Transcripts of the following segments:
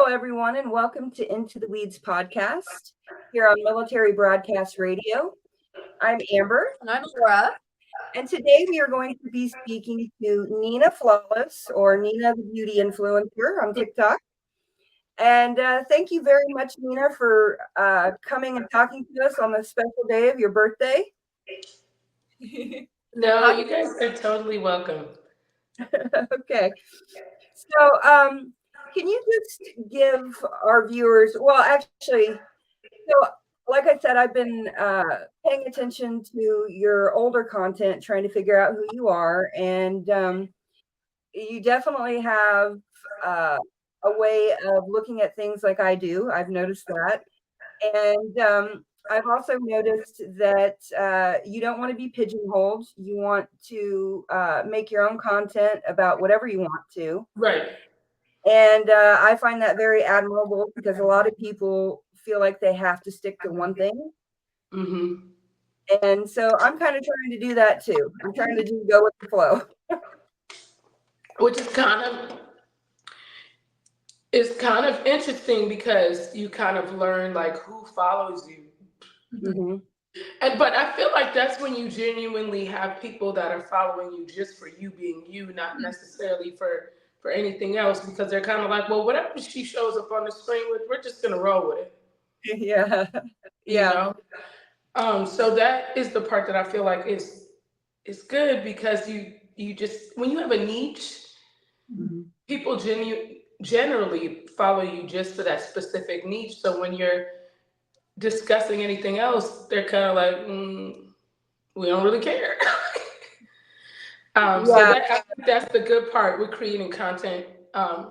Hello, everyone, and welcome to Into the Weeds podcast here on Military Broadcast Radio. I'm Amber. And I'm Alaura. And today we are going to be speaking to E3-Flawless, or Nina the Beauty Influencer on TikTok. And thank you very much, Nina, for coming and talking to us on the special day of your birthday. No, you guys are totally welcome. Okay. So, can you just give our viewers, well, actually, so like I said, I've been paying attention to your older content, trying to figure out who you are. And you definitely have a way of looking at things like I do. I've noticed that. And I've also noticed that you don't want to be pigeonholed. You want to make your own content about whatever you want to. Right. And I find that very admirable because a lot of people feel like they have to stick to one thing. Mm-hmm. And so I'm kind of trying to do that too. I'm trying to just go with the flow. Which is kind of interesting because you kind of learn like who follows you. Mm-hmm. But I feel like that's when you genuinely have people that are following you just for you being you, not necessarily for anything else, because they're kind of like, well, whatever she shows up on the screen with, we're just gonna roll with it. Yeah. You know? So that is the part that I feel like is good, because you just, when you have a niche, Mm-hmm. people generally follow you just for that specific niche. So when you're discussing anything else, they're kind of like, we don't really care. So I think that's the good part with creating content. I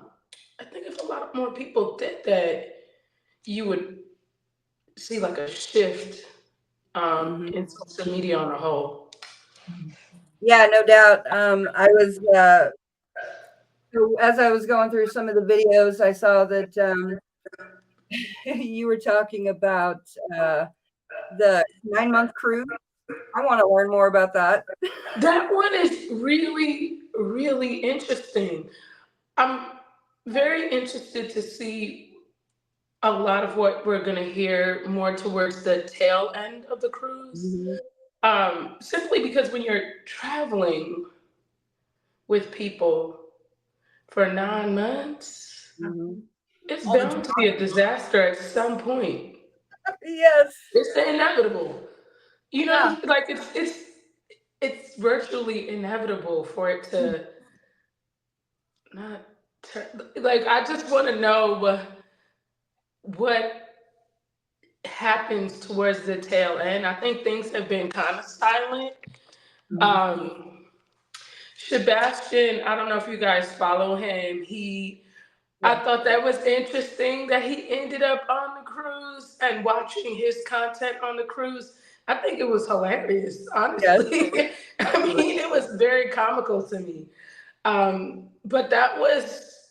think if a lot more people did that, you would see like a shift in social media on a whole. Yeah, no doubt. I was so as I was going through some of the videos, I saw that you were talking about the 9-month cruise. I want to learn more about that. That one is really, really interesting. I'm very interested to see a lot of what we're going to hear more towards the tail end of the cruise. Mm-hmm. Simply because when you're traveling with people for 9 months, it's bound to be a disaster at some point. Yes. It's the inevitable. You know, like it's virtually inevitable for it to not like, I just want to know what happens towards the tail end. I think things have been kind of silent. Sebastian, I don't know if you guys follow him. I thought that was interesting that he ended up on the cruise and watching his content on the cruise. I think it was hilarious, honestly. Yes. I mean, it was very comical to me. But that was,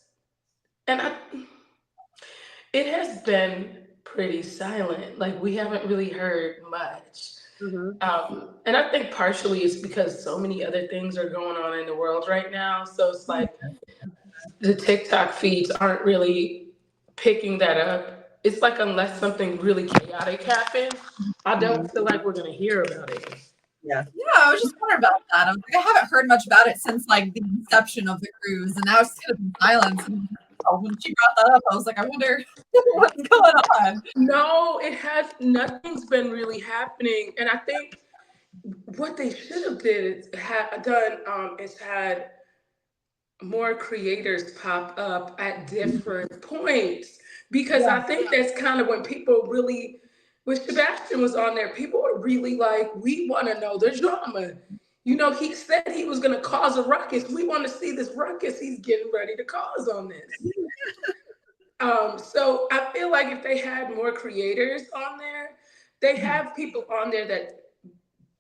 it has been pretty silent. Like, we haven't really heard much. And I think partially it's because so many other things are going on in the world right now. So it's like the TikTok feeds aren't really picking that up. It's like, unless something really chaotic happens, I don't feel like we're going to hear about it. Yeah, I was just wondering about that. I was like, I haven't heard much about it since like the inception of the cruise, and now it's kind of in silence. And when she brought that up, I was like, I wonder what's going on. No, nothing's been really happening. And I think what they should have done is had more creators pop up at different points, because I think that's kind of when people really, when Sebastian was on there, people were really like, we want to know the drama. You know, he said he was going to cause a ruckus. We want to see this ruckus he's getting ready to cause on this. So I feel like if they had more creators on there, they have people on there that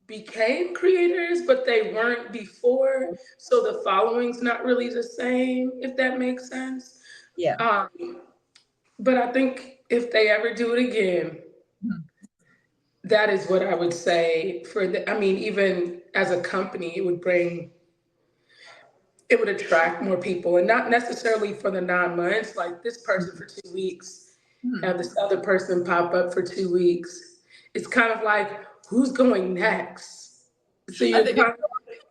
became creators, but they weren't before. So the following's not really the same, if that makes sense. Yeah. But I think if they ever do it again, that is what I would say I mean, even as a company, it would bring it would attract more people, and not necessarily for the 9 months, like this person for 2 weeks, have this other person pop up for 2 weeks. It's kind of like, who's going next? So you're kind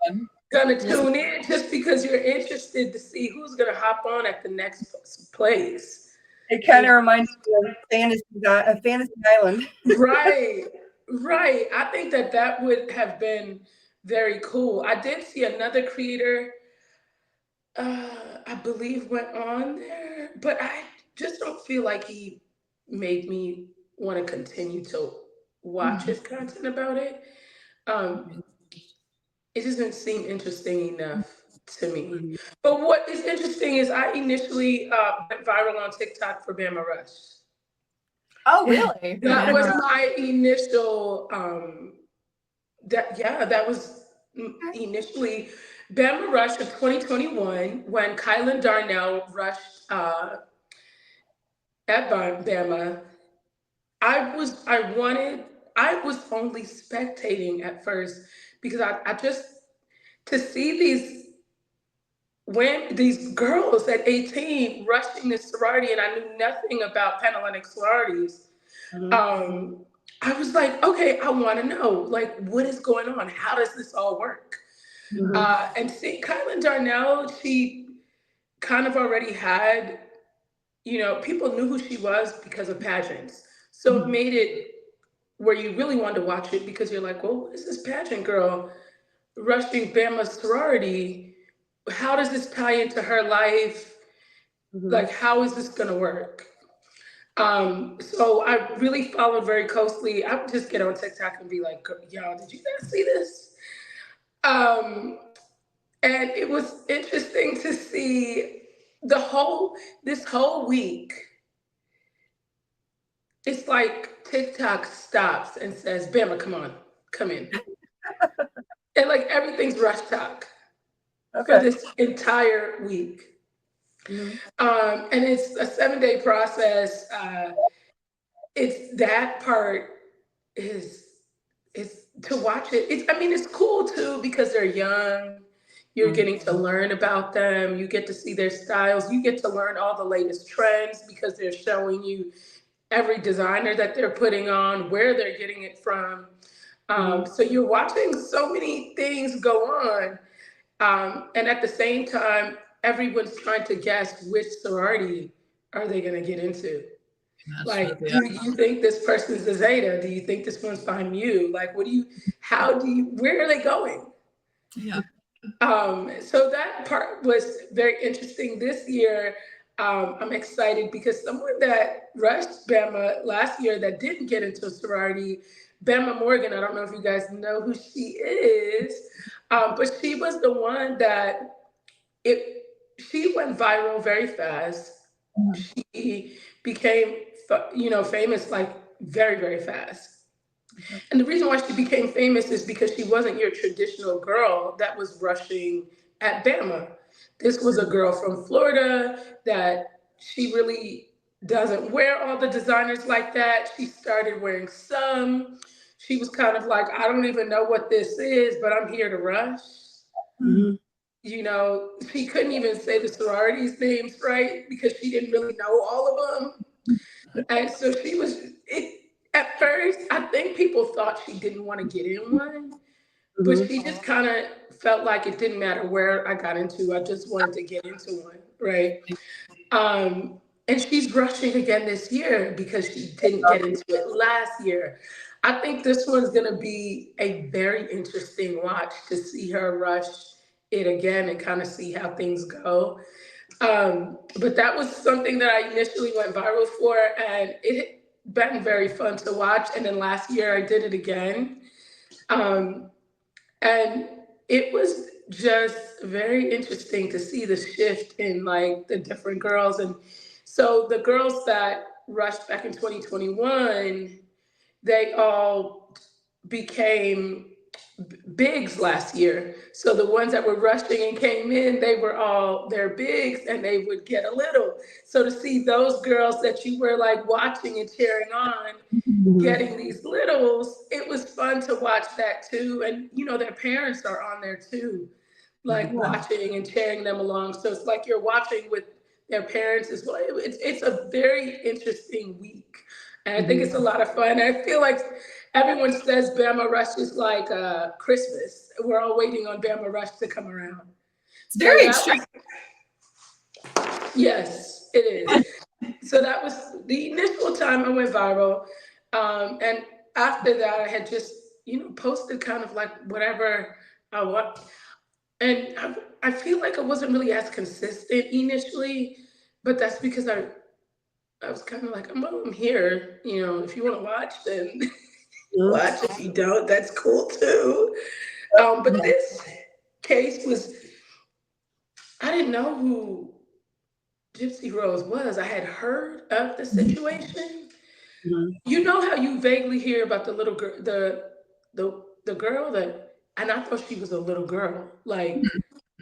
of gonna tune in just because you're interested to see who's gonna hop on at the next place. It kind of reminds me of Fantasy Island. Right. I think that would have been very cool. I did see another creator, I believe went on there, but I just don't feel like he made me want to continue to watch his content about it. It doesn't seem interesting enough to me. But what is interesting is I initially went viral on TikTok for Bama Rush. Oh, really? That was my initial, that was initially Bama Rush of 2021 when Kylan Darnell rushed at Bama. I was only spectating at first because I just, to see these girls at 18 rushing this sorority, and I knew nothing about Panhellenic sororities. I was like, okay, I want to know, like, what is going on? How does this all work? And see, Kylan Darnell, she kind of already had, people knew who she was because of pageants. So it made it where you really wanted to watch it because you're like, well, what is this pageant girl rushing Bama's sorority? How does this tie into her life? Like, how is this going to work? So I really followed very closely. I would just get on TikTok and be like, y'all, did you guys see this? And it was interesting to see this whole week. It's like TikTok stops and says, Bama, come on, come in. And like everything's rush talk for this entire week. And it's a 7-day process. It's that part is to watch it. It's cool too because they're young. You're getting to learn about them. You get to see their styles. You get to learn all the latest trends because they're showing you every designer that they're putting on, where they're getting it from. So you're watching so many things go on. And at the same time, everyone's trying to guess which sorority are they going to get into. Like, do you think this person's a Zeta? Do you think this one's Phi Mu? Like, where are they going? Yeah. So that part was very interesting this year. I'm excited because someone that rushed Bama last year that didn't get into a sorority, Bama Morgan, I don't know if you guys know who she is, but she was the one that she went viral very fast. She became, famous like very, very fast. And the reason why she became famous is because she wasn't your traditional girl that was rushing at Bama. This was a girl from Florida that she really doesn't wear all the designers like that. She started wearing some. She was kind of like, I don't even know what this is, but I'm here to rush. She couldn't even say the sororities names right because she didn't really know all of them. And so at first, I think people thought she didn't want to get in one, but she just kind of felt like it didn't matter where I got into. I just wanted to get into one, right? And she's rushing again this year because she didn't get into it last year. I think this one's going to be a very interesting watch to see her rush it again and kind of see how things go. But that was something that I initially went viral for, and it been very fun to watch. And then last year I did it again. And it was just very interesting to see the shift in like the different girls. And so the girls that rushed back in 2021, they all became bigs last year. So the ones that were rushing and came in, they were all their bigs and they would get a little. So to see those girls that you were like watching and cheering on getting these littles, it was fun to watch that too. And their parents are on there too. like watching and cheering them along. So it's like you're watching with their parents as well. It's a very interesting week. And I think it's a lot of fun. I feel like everyone says Bama Rush is like Christmas. We're all waiting on Bama Rush to come around. It's very extreme. Yes, it is. So that was the initial time I went viral. And after that, I had just, posted kind of like whatever I want. And I feel like I wasn't really as consistent initially, but that's because I was kind of like, I'm here. If you want to watch, then watch. If you don't, that's cool too. But this case was, I didn't know who Gypsy Rose was. I had heard of the situation. You know how you vaguely hear about the little girl, the girl and I thought she was a little girl. Like,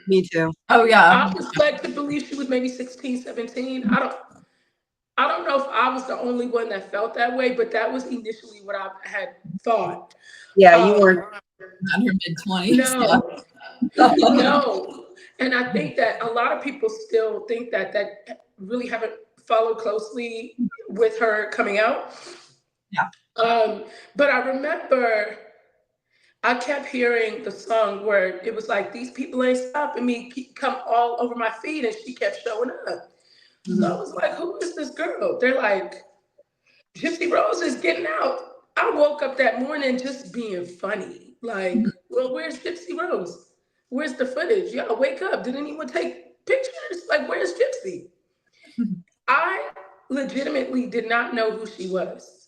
Me too. Oh yeah. I was led to believe she was maybe 16, 17. I don't know if I was the only one that felt that way, but that was initially what I had thought. Yeah, you weren't on her mid-20s. No, no. And I think that a lot of people still think that really haven't followed closely with her coming out. Yeah. But I remember I kept hearing the song where it was like, these people ain't stopping me, come all over my feed, and she kept showing up. So I was like, who is this girl? They're like, Gypsy Rose is getting out. I woke up that morning just being funny. Like, well, where's Gypsy Rose? Where's the footage? Y'all wake up. Did anyone take pictures? Like, where's Gypsy? I legitimately did not know who she was.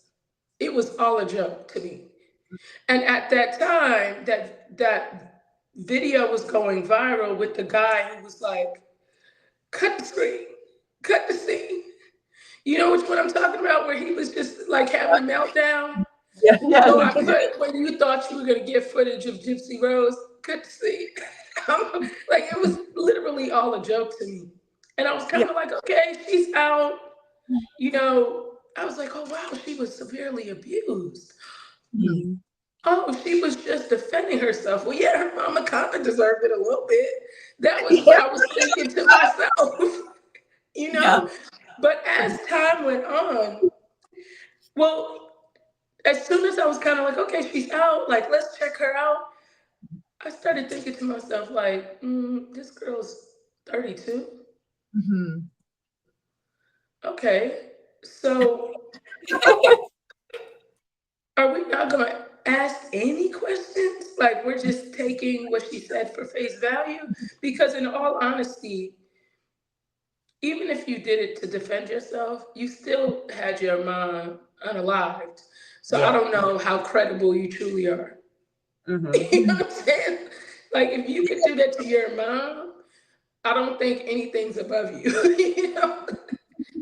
It was all a joke to me. And at that time, that video was going viral with the guy who was like, cut the screen, cut the scene. You know which one I'm talking about, where he was just like having a meltdown? Yeah. So I put, when you thought you were going to get footage of Gypsy Rose, cut the scene. Like, it was literally all a joke to me. And I was kind of like, okay, she's out. I was like, oh, wow, she was severely abused. Oh, she was just defending herself. Well, yeah, her mama kind of deserved it a little bit. That was what I was thinking to myself, Yeah. But as time went on, well, as soon as I was kind of like, okay, she's out, like, let's check her out, I started thinking to myself, like, this girl's 32. Okay, so are we not going to ask any questions? Like, we're just taking what she said for face value? Because in all honesty, even if you did it to defend yourself, you still had your mom unalived. So I don't know how credible you truly are. You know what I'm saying? Like, if you could do that to your mom, I don't think anything's above you.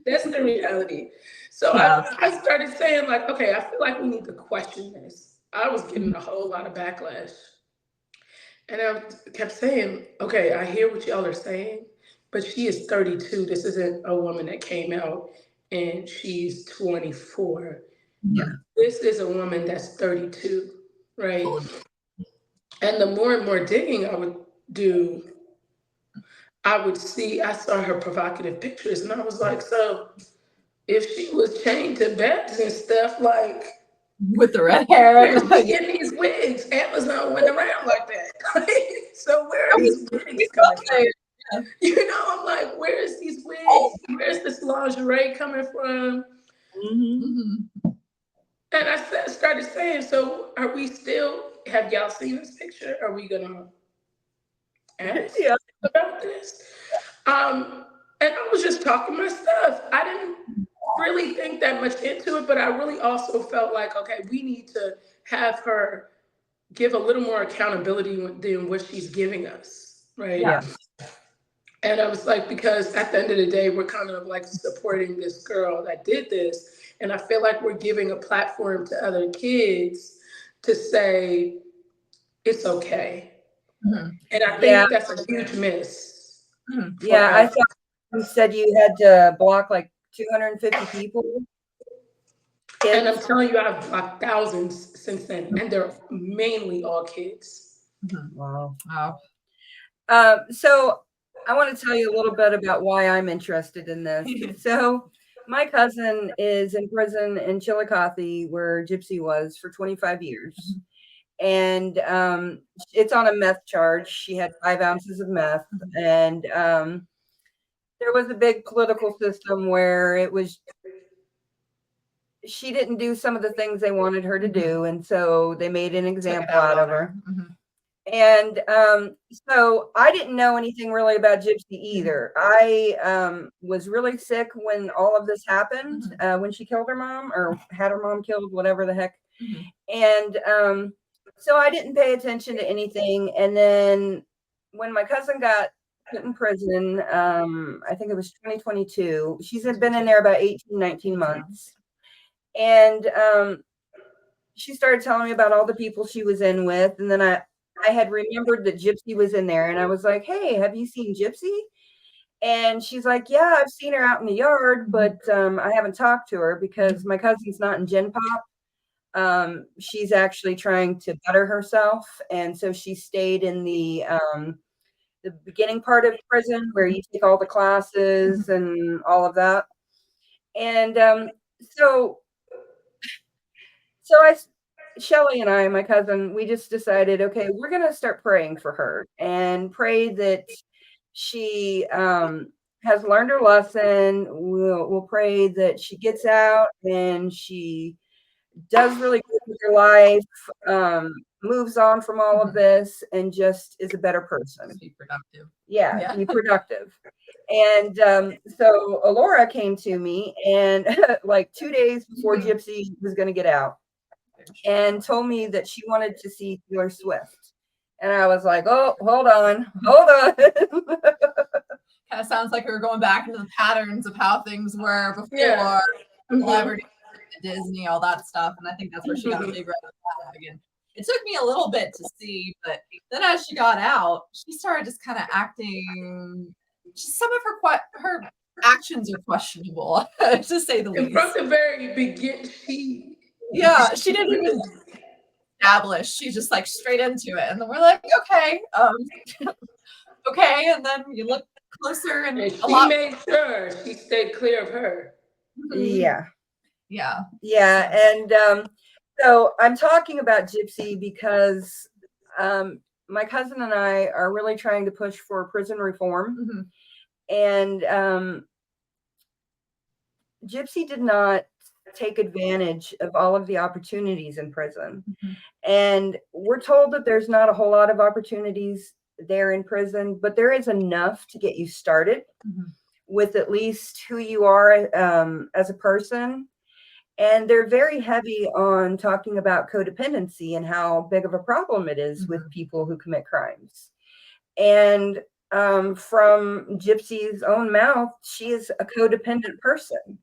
That's the reality. So I started saying, like, okay, I feel like we need to question this. I was getting a whole lot of backlash. And I kept saying, okay, I hear what y'all are saying, but she is 32. This isn't a woman that came out and she's 24. Yeah. This is a woman that's 32, right? And the more and more digging I would do, I saw her provocative pictures, and I was like, so if she was chained to beds and stuff, like, with the red hair, where's she getting these wigs? Amazon went around like that. So where are these wigs coming from? I'm like, where is these wigs? Where's this lingerie coming from? And I started saying, so are we still, have y'all seen this picture? Are we gonna ask about this? And I was just talking my stuff. I didn't really think that much into it, but I really also felt like, okay, we need to have her give a little more accountability than what she's giving us, right? Yeah. And I was like, because at the end of the day, we're kind of like supporting this girl that did this. And I feel like we're giving a platform to other kids to say, it's okay. And I think that's a huge miss. Yeah, I thought you said you had to block like 250 people. Kids. And I'm telling you, I've blocked thousands since then, and they're mainly all kids. Wow. So I want to tell you a little bit about why I'm interested in this. So my cousin is in prison in Chillicothe, where Gypsy was for 25 years. And it's on a meth charge. She had 5 ounces of meth. And there was a big political system where she didn't do some of the things they wanted her to do. And so they made an example out of her. And so I didn't know anything really about Gypsy either. I was really sick when all of this happened, when she killed her mom or had her mom killed, whatever the heck. And so I didn't pay attention to anything. And then when my cousin got put in prison, I think it was 2022, she's been in there about 18, 19 months. And she started telling me about all the people she was in with. And then I had remembered that Gypsy was in there, and I was like, "Hey, have you seen Gypsy?" And she's like, "Yeah, I've seen her out in the yard, but I haven't talked to her because my cousin's not in Gen Pop. She's actually trying to better herself, and so she stayed in the beginning part of prison where you take all the classes and all of that." And so Shelly and I, my cousin, we just decided, okay, we're going to start praying for her and pray that she has learned her lesson. We'll pray that she gets out and she does really good with her life, moves on from all of this, and just is a better person. Be productive. Yeah, be productive. And so Alaura came to me and like 2 days before Gypsy was going to get out, and told me that she wanted to see Taylor Swift. And I was like, "Oh, hold on." Kind of sounds like we were going back into the patterns of how things were before, celebrity, Disney, all that stuff. And I think that's where she got a big red flag. And it took me a little bit to see, but then as she got out, she started just kind of acting. Some of her actions are questionable, to say the least. From the very beginning, she didn't even establish. She just like straight into it, and then we're like, okay, okay. And then you look closer, and she made sure she stayed clear of her. Yeah. And so I'm talking about Gypsy because my cousin and I are really trying to push for prison reform. And Gypsy did not take advantage of all of the opportunities in prison. And we're told that there's not a whole lot of opportunities there in prison, but there is enough to get you started with at least who you are as a person. And they're very heavy on talking about codependency and how big of a problem it is with people who commit crimes. And from Gypsy's own mouth, she is a codependent person.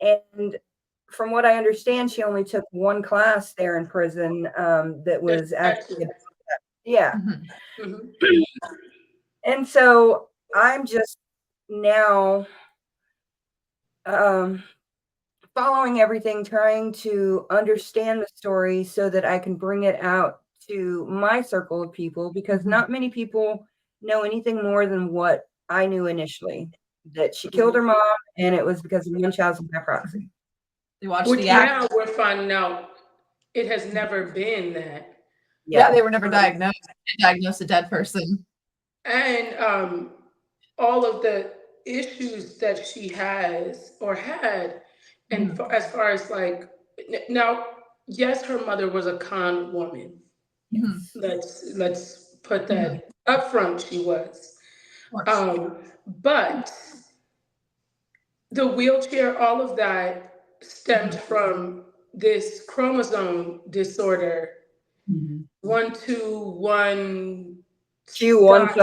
And from what I understand, she only took one class there in prison that was actually, And so I'm just now following everything, trying to understand the story so that I can bring it out to my circle of people, because not many people know anything more than what I knew initially, that she killed her mom and it was because of Munchausen by proxy. Which now we're finding out it has never been that. Yeah, they were never diagnosed. They diagnosed a dead person. And all of the issues that she has or had, and as far as like, now, yes, her mother was a con woman. Let's put that up front. She was. But the wheelchair, all of that stemmed from this chromosome disorder. 121 Q1,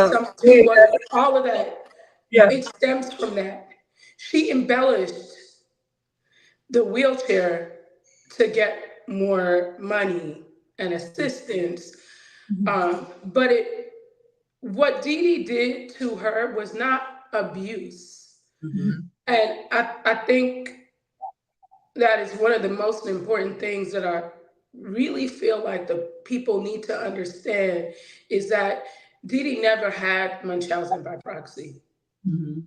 all of that. It stems from that. She embellished the wheelchair to get more money and assistance. But what De-De did to her was not abuse. And I think that is one of the most important things that I really feel like the people need to understand, is that De-De never had Munchausen by proxy. Mm-hmm.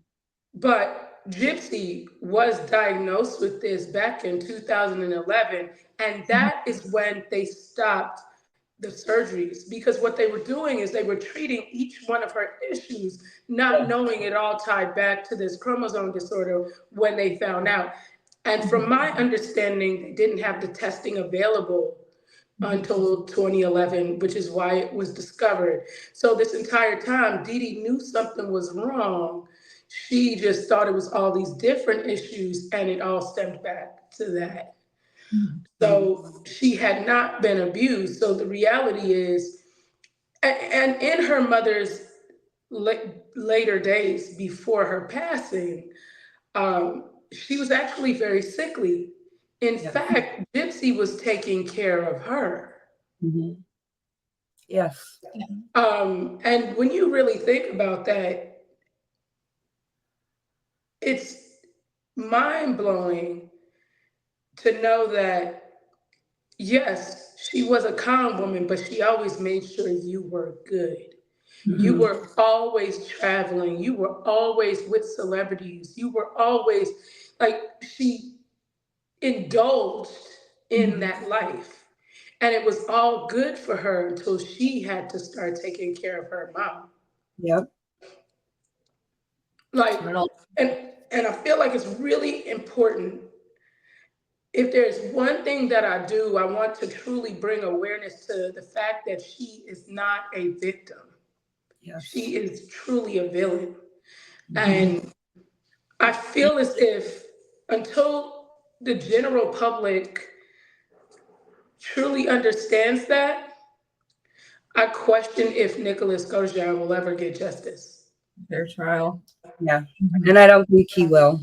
But Gypsy was diagnosed with this back in 2011, and that is when they stopped the surgeries, because what they were doing is they were treating each one of her issues, not knowing it all tied back to this chromosome disorder when they found out. And from my understanding, they didn't have the testing available until 2011, which is why it was discovered. So this entire time, De-De knew something was wrong. She just thought it was all these different issues, and it all stemmed back to that. So she had not been abused. So the reality is, and in her mother's later days before her passing, she was actually very sickly. In fact, Gypsy was taking care of her. Mm-hmm. Yes. And when you really think about that, it's mind blowing to know that, yes, she was a kind woman, but she always made sure you were good. You Mm-hmm. were always traveling. You were always with celebrities. You were always like, she indulged in that life. And it was all good for her until she had to start taking care of her mom. Yep. Like, and I feel like it's really important. If there's one thing that I do, I want to truly bring awareness to the fact that she is not a victim. Yes. She is truly a villain. And I feel as if until the general public truly understands that, I question if Nicholas Gojjar will ever get justice. Fair trial. Yeah. And I don't think he will.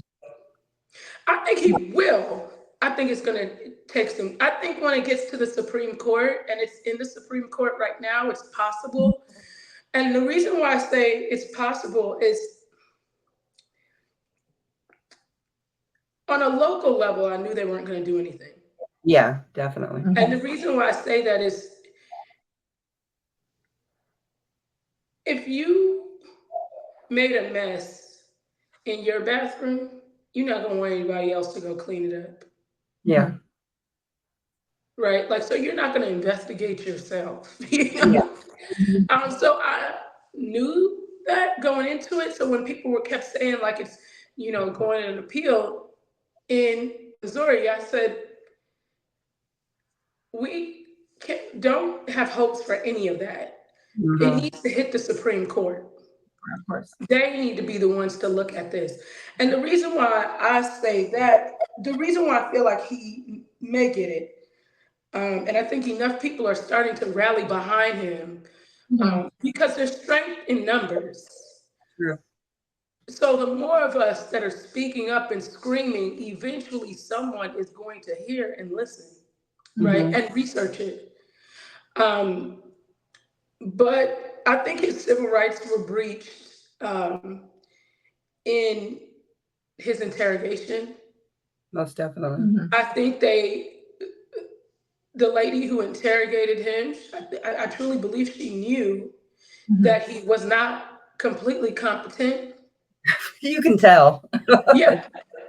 I think he will. I think it's going to take some. I think when it gets to the Supreme Court, and it's in the Supreme Court right now, it's possible. And the reason why I say it's possible is on a local level, I knew they weren't going to do anything. Yeah, definitely. And the reason why I say that is if you made a mess in your bathroom, you're not going to want anybody else to go clean it up. Yeah. Right? Like, so you're not going to investigate yourself. You know? Yeah. So I knew that going into it. So when people were kept saying like it's, going in an appeal in Missouri, I said, we don't have hopes for any of that. It needs to hit the Supreme Court. Of course. They need to be the ones to look at this. And the reason why I say that, the reason why I feel like he may get it, and I think enough people are starting to rally behind him because there's strength in numbers. True. So the more of us that are speaking up and screaming, eventually someone is going to hear and listen, right? And research it. But I think his civil rights were breached in his interrogation. Most definitely. I think the lady who interrogated him, I truly believe she knew that he was not completely competent. You can tell. Yeah.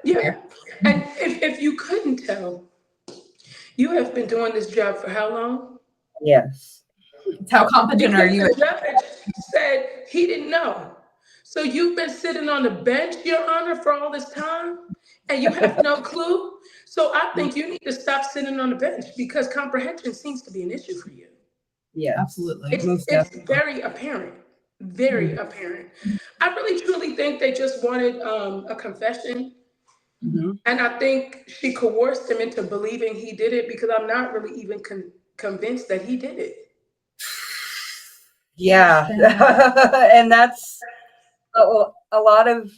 And if you couldn't tell, you have been doing this job for how long? Yes. How competent are you? The judge said he didn't know. So you've been sitting on the bench, Your Honor, for all this time, and you have no clue. So I think you need to stop sitting on the bench because comprehension seems to be an issue for you. Yeah, absolutely. It's very apparent. Very apparent. I really truly think they just wanted a confession. And I think she coerced him into believing he did it because I'm not really even convinced that he did it. Yeah. And that's a lot of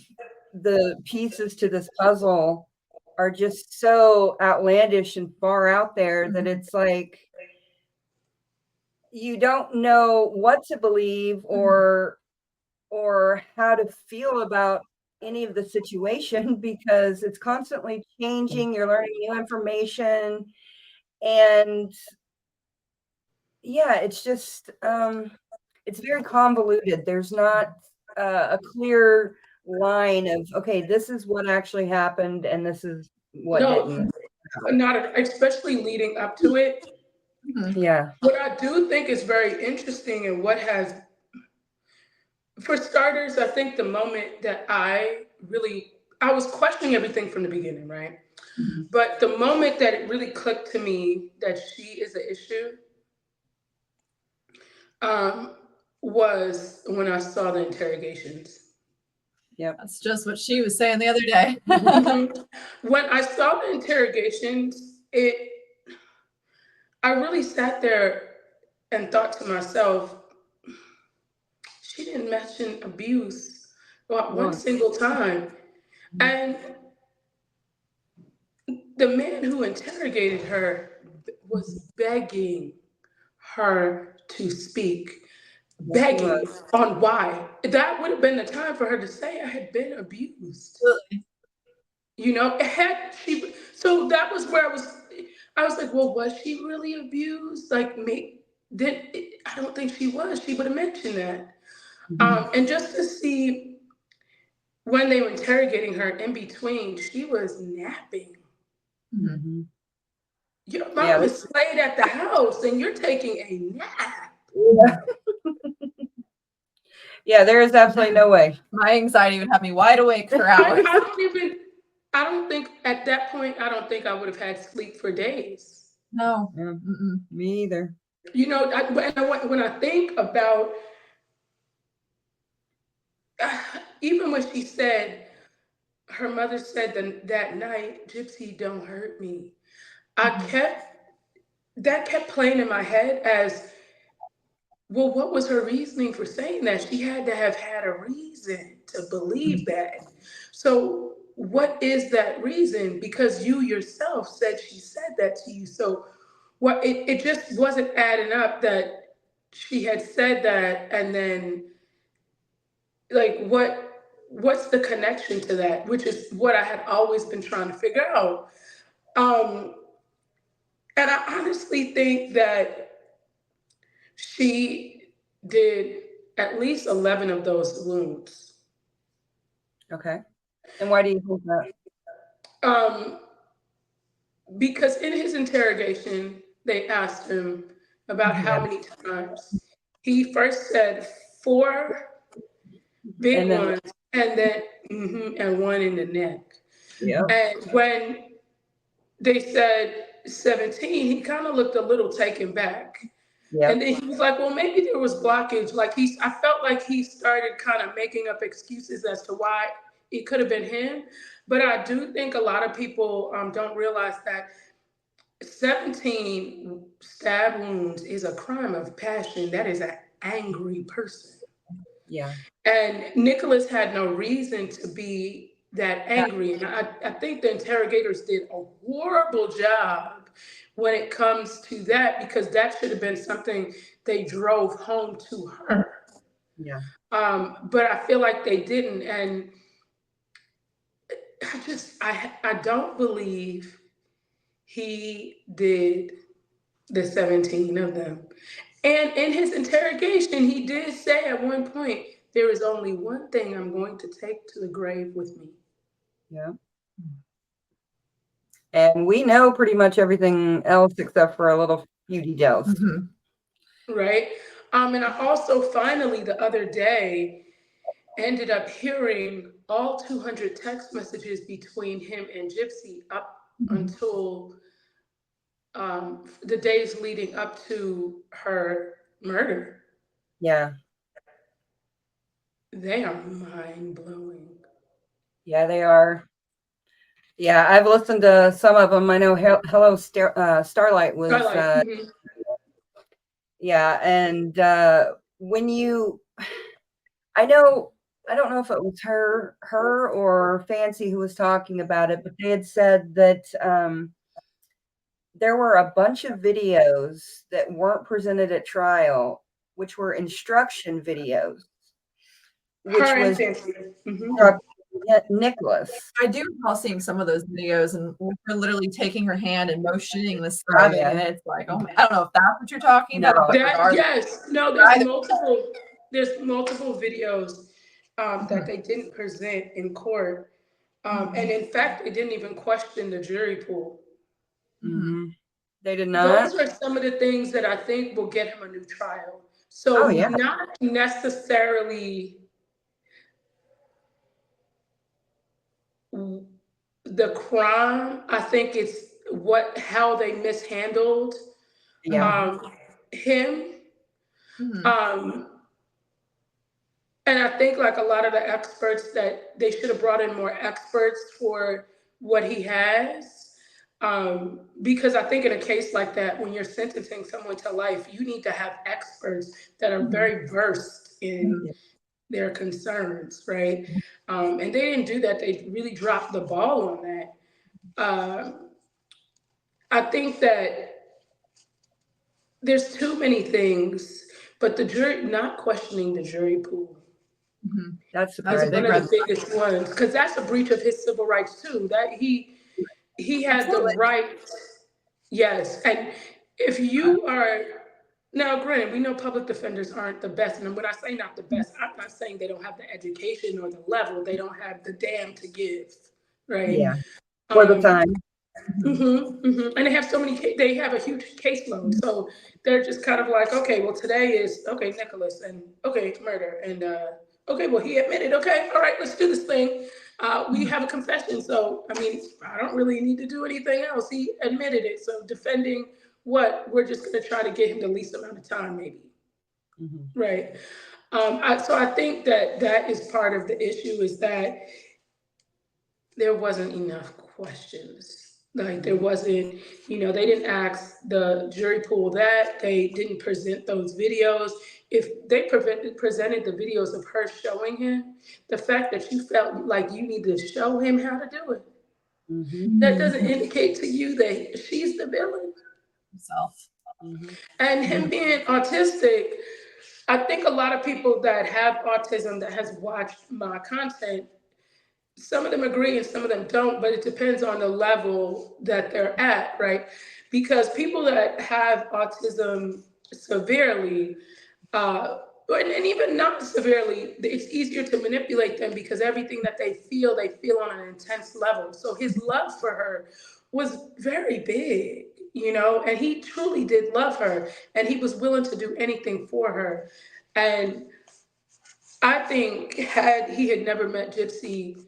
the pieces to this puzzle are just so outlandish and far out there that it's like you don't know what to believe or how to feel about any of the situation because it's constantly changing. You're learning new information, and yeah, it's just it's very convoluted. There's not a clear line of, okay, this is what actually happened and this is what No, didn't. especially leading up to it. Yeah. What I do think is very interesting and what has, for starters, I think the moment that I was questioning everything from the beginning, right? But the moment that it really clicked to me that she is an issue, was when I saw the interrogations. Yep. That's just what she was saying the other day. When I saw the interrogations, I really sat there and thought to myself, she didn't mention abuse one single time. And the man who interrogated her was begging her to speak, begging on why. That would have been the time for her to say, I had been abused. You know, had she, so that was where I was like, well, was she really abused? Like, me, then I don't think she was. She would have mentioned that. And just to see when they were interrogating her in between, she was napping. Your mom is laid at the house and you're taking a nap. Yeah, there is absolutely no way. My anxiety would have me wide awake for hours. I don't think at that point, I don't think I would have had sleep for days. No. Me either. You know, when I think about, even when she said, her mother said that night, Gypsy, don't hurt me. That kept playing in my head as, well, what was her reasoning for saying that? She had to have had a reason to believe that. So what is that reason? Because you yourself said she said that to you. So what it just wasn't adding up that she had said that, and then like what's the connection to that? Which is what I had always been trying to figure out. And I honestly think that she did at least 11 of those wounds. Okay. And why do you think that? Because in his interrogation, they asked him about how many times. He first said 4 big ones, and then and one in the neck. Yeah. And when they said 17, he kind of looked a little taken back. Yeah. And then he was like, well, maybe there was blockage. Like I felt like he started kind of making up excuses as to why it could have been him. But I do think a lot of people don't realize that 17 stab wounds is a crime of passion. That is an angry person. Yeah. And Nicholas had no reason to be that angry. And I think the interrogators did a horrible job when it comes to that, because that should have been something they drove home to her. Yeah. But I feel like they didn't. And I don't believe he did the 17 of them. And in his interrogation, he did say at one point, there is only one thing I'm going to take to the grave with me. Yeah. And we know pretty much everything else except for a little few details. Right. And I also finally the other day ended up hearing all 200 text messages between him and Gypsy up until the days leading up to her murder. Yeah. They are mind-blowing. Yeah, they are. Yeah, I've listened to some of them. I know Hello Starlight was yeah, and when you, I don't know if it was her or Fancy who was talking about it, but they had said that there were a bunch of videos that weren't presented at trial, which were instruction videos, which was Nicholas. I do recall seeing some of those videos, and we're literally taking her hand and motioning the stabbing, and it's like, oh, I don't know if that's what you're talking about. But Yes, no, there's multiple videos that they didn't present in court, and in fact, they didn't even question the jury pool. They did not. Those are some of the things that I think will get him a new trial. So not necessarily the crime. I think it's how they mishandled him. And I think like a lot of the experts that they should have brought in more experts for what he has. Because I think in a case like that, when you're sentencing someone to life, you need to have experts that are very versed in their concerns, right? And they didn't do that. They really dropped the ball on that. I think that there's too many things, but the jury, not questioning the jury pool. That's one of the biggest ones, because that's a breach of his civil rights too. That he had the right. Yes, and if you are now, granted, we know public defenders aren't the best, and when I say not the best, I'm not saying they don't have the education or the level. They don't have the damn to give, right? Yeah, for the time. And they have so many. They have a huge caseload, so they're just kind of like, okay, well, today is Nicholas, and murder, and okay, well, he admitted. Okay, all right, let's do this thing. We have a confession, so I mean, I don't really need to do anything else. He admitted it, so defending what we're just going to try to get him the least amount of time, maybe. Right. So I think that is part of the issue, is that there wasn't enough questions. Like there wasn't, they didn't ask the jury pool that. They didn't present those videos. If they presented the videos of her showing him, the fact that you felt like you need to show him how to do it, that doesn't indicate to you that she's the villain. And him being autistic, I think a lot of people that have autism that has watched my content, some of them agree and some of them don't, but it depends on the level that they're at, right? Because people that have autism severely, and even not severely, it's easier to manipulate them because everything that they feel on an intense level. So his love for her was very big, and he truly did love her, and he was willing to do anything for her. And I think had he never met Gypsy,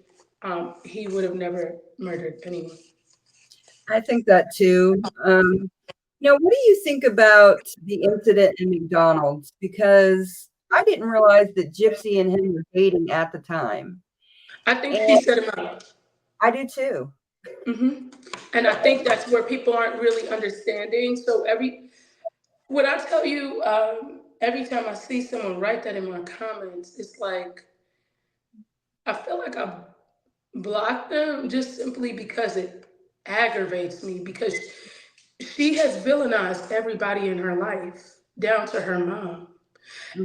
he would have never murdered anyone. I think that too. Now, what do you think about the incident in McDonald's? Because I didn't realize that Gypsy and him were dating at the time. I think she set him up. I do too. And I think that's where people aren't really understanding. So what I tell you, every time I see someone write that in my comments, it's like, I feel like I block them just simply because it aggravates me, because she has villainized everybody in her life down to her mom.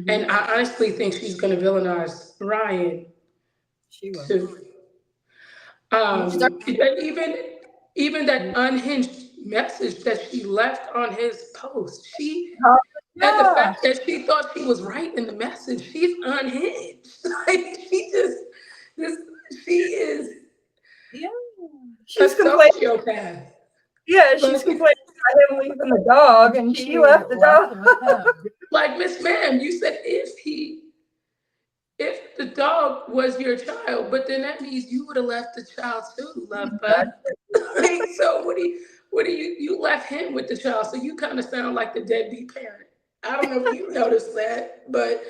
And I honestly think she's going to villainize Ryan too. Even that unhinged message that she left on his post, and the fact that she thought she was right in the message, she's unhinged. Like she is. Yeah, she's sociopath. Yeah, she's complaining about him leaving the dog, and she left the dog. Like, Miss Ma'am, you said if the dog was your child, but then that means you would have left the child too, love bud. So what do you left him with the child? So you kind of sound like the deadbeat parent. I don't know if you noticed that, but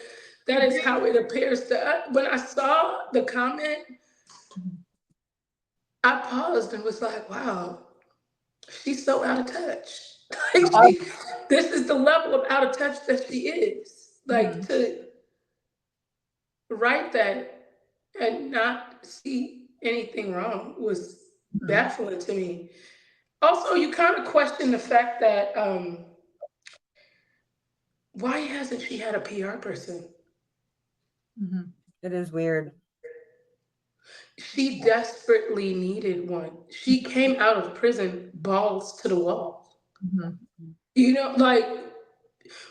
that is how it appears to us. When I saw the comment, I paused and was like, wow, she's so out of touch. This is the level of out of touch that she is. Like to write that and not see anything wrong was baffling to me. Also, you kind of question the fact that why hasn't she had a PR person? It is weird. she desperately needed one. She came out of prison balls to the wall. Mhm. You know, like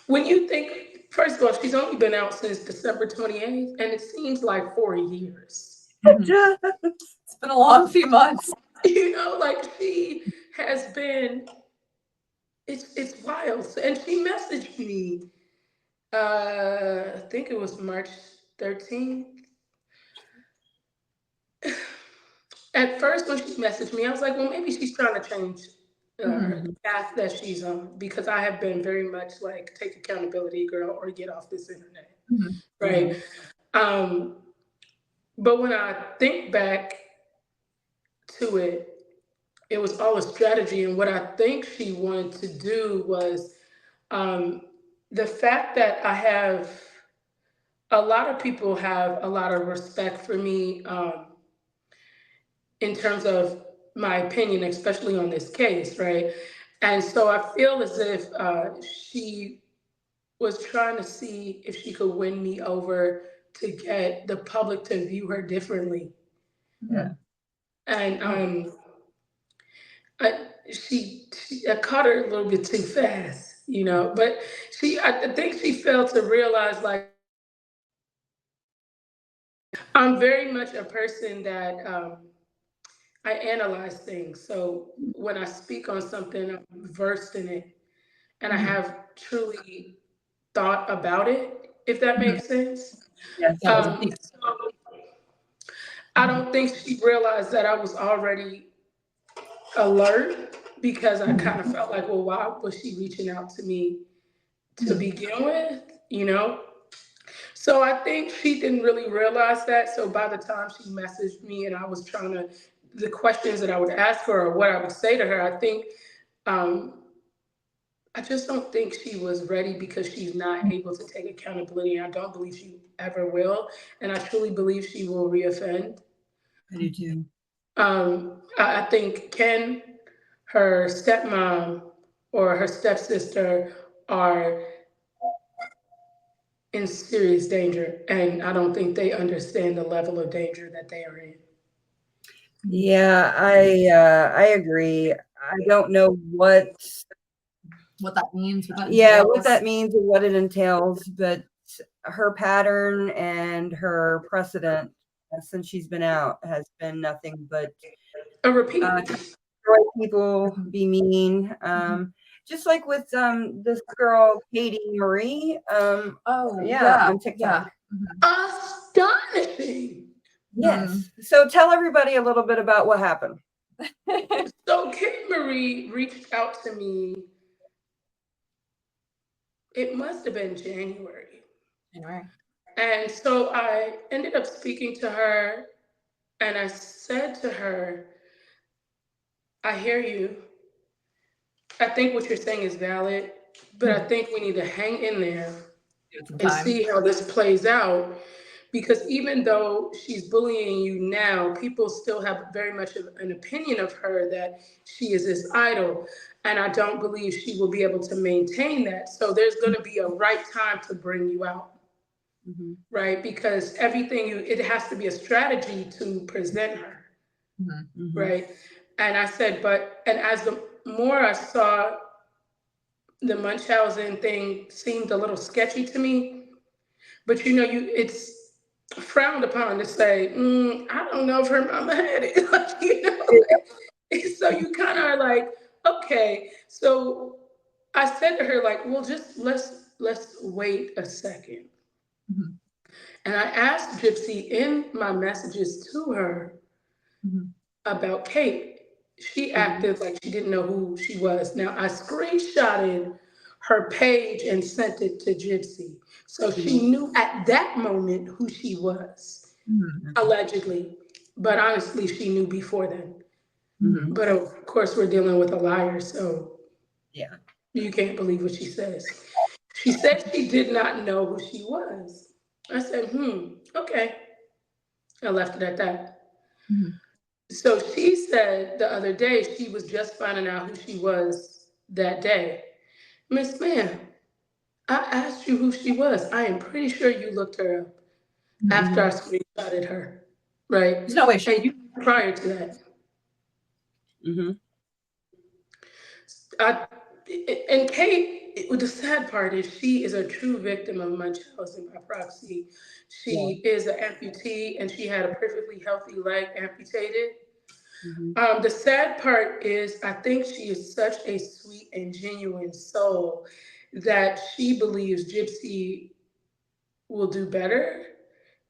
when you think, first of all, she's only been out since December 28th, and it seems like 4 years. Mhm. It's been a long few months. You know, like she has been, it's wild. And she messaged me, I think it was March 13th. At first, when she messaged me, I was like, well, maybe she's trying to change Mhm. the path that she's on, because I have been very much like, take accountability, girl, or get off this internet. Mhm. Right. Um, but when I think back to it, it was all a strategy. And what I think she wanted to do was, um, the fact that I have, a lot of people have a lot of respect for me, in terms of my opinion, especially on this case, right? And so I feel as if she was trying to see if she could win me over to get the public to view her differently. Yeah. And I caught her a little bit too fast, you know. But I think she failed to realize, like, I'm very much a person that I analyze things. So when I speak on something, I'm versed in it, and I Mhm. have truly thought about it, if that Mhm. makes sense. Yes. Yeah, I think. So I don't think she realized that I was already alert, because I Mhm. kind of felt like, well, why was she reaching out to me to Mhm. begin with, you know? So I think she didn't really realize that. So by the time she messaged me and I was trying to, the questions that I would ask her or what I would say to her, I think, um, I just don't think she was ready, because she's not able to take accountability. And I don't believe she ever will. And I truly believe she will reoffend. I do too. I think Ken, her stepmom, or her stepsister are in serious danger, and I don't think they understand the level of danger that they are in. Yeah, I agree. I don't know what What that means, what that what that entails. means and what it entails, but her pattern and her precedent since she's been out has been nothing but A repeat. destroy people, be mean. Just like with this girl Katie Marie. Oh, Yeah, yeah, on TikTok. yeah. Astonishing. Yes. So tell everybody a little bit about what happened. So Kate Marie reached out to me. It must have been January. Anyway. And so I ended up speaking to her, and I said to her, I hear you. I think what you're saying is valid, but I think we need to hang in there Give it some and time. see how this plays out. Because even though she's bullying you now, people still have very much of an opinion of her that she is this idol. And I don't believe she will be able to maintain that. So there's going to be a right time to bring you out. Right? Because it has to be a strategy to present her. Right? And I said, and as the more I saw the Munchausen thing seemed a little sketchy to me, but it's frowned upon to say, I don't know if her mama had it. Like, so you kind of are like, okay. So I said to her, like, well, just let's wait a second. And I asked Gypsy in my messages to her about Kate. She acted like she didn't know who she was. Now I screenshotted her page and sent it to Gypsy. So she knew at that moment who she was, allegedly. But honestly, she knew before then. But of course, we're dealing with a liar, so Yeah. you can't believe what she says. She said she did not know who she was. I said, okay. I left it at that. So she said the other day she was just finding out who she was that day. Miss Ma'am, I asked you who she was. I am pretty sure you looked her up after I screenshotted her. right? There's no way she. And you prior to that. Mm-hmm. And Kate, the sad part is she is a true victim of Munchausen by proxy. Yeah. She is an amputee and she had a perfectly healthy leg amputated. Mm-hmm. The sad part is I think she is such a sweet and genuine soul that she believes Gypsy will do better.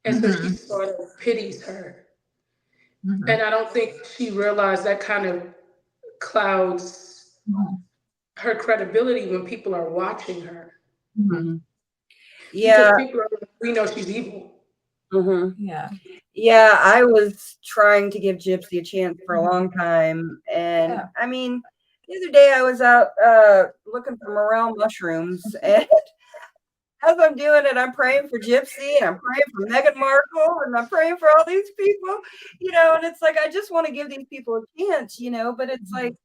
And so she Mhm, sort of pities her. mhm, And I don't think she realized that kind of clouds mhm, her credibility when people are watching her. mhm. Mm-hmm. Because Yeah. people are, we know she's evil. Mm-hmm. Yeah. Yeah, I was trying to give Gypsy a chance for a long time. And Yeah. I mean, the other day I was out looking for morel mushrooms. And as I'm doing it, I'm praying for Gypsy and I'm praying for Meghan Markle and I'm praying for all these people, and it's like, I just want to give these people a chance, but it's like,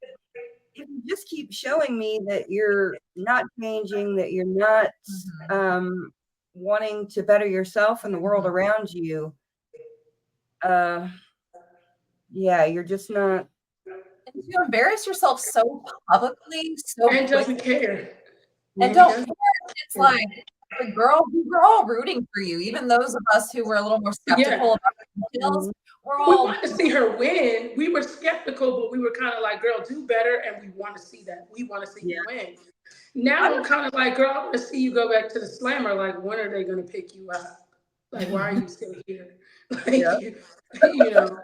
if you just keep showing me that you're not changing, that you're not Mhm, wanting to better yourself and the world mhm. around you, uh, yeah, you're just not. And you embarrass yourself so publicly, so And quickly, doesn't care. and don't Yeah. care. It's like, girl, we were all rooting for you. Even those of us who were a little more skeptical Yeah. about the details, Mhm. we're We all. wanted to see her win. We were skeptical, but we were kind of like, girl, do better. And we want to see that. We want to see Yeah. you win. Now I'm kind of like, girl, I want to see you go back to the slammer. Like, when are they going to pick you up? Like, why are you still here? Yeah. Like, you know,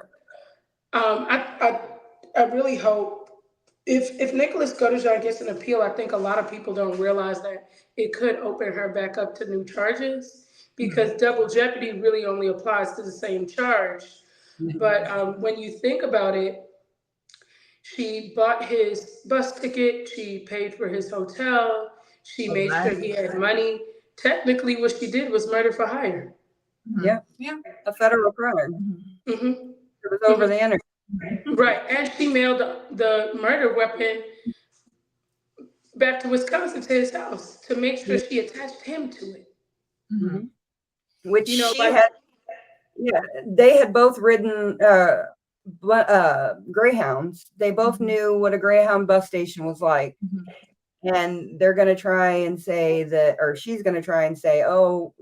I really hope if Nicholas Godejohn gets an appeal, I think a lot of people don't realize that it could open her back up to new charges Mhm, because double jeopardy really only applies to the same charge. Mhm. But when you think about it, she bought his bus ticket, she paid for his hotel, she all made that. sure he had money. Technically, what she did was murder for hire. Yeah. Mhm. Yeah. A federal crime. Mhm, Hmm. It was over Hmm. the internet. Right, and she mailed the murder weapon back to Wisconsin to his house to make sure she attached him to it. mhm, Mhm. Which You know, she like had. Yeah, they had both ridden Greyhounds. They both mhm, knew what a Greyhound bus station was like. mhm. And they're going to try and say that, or she's going to try and say, oh,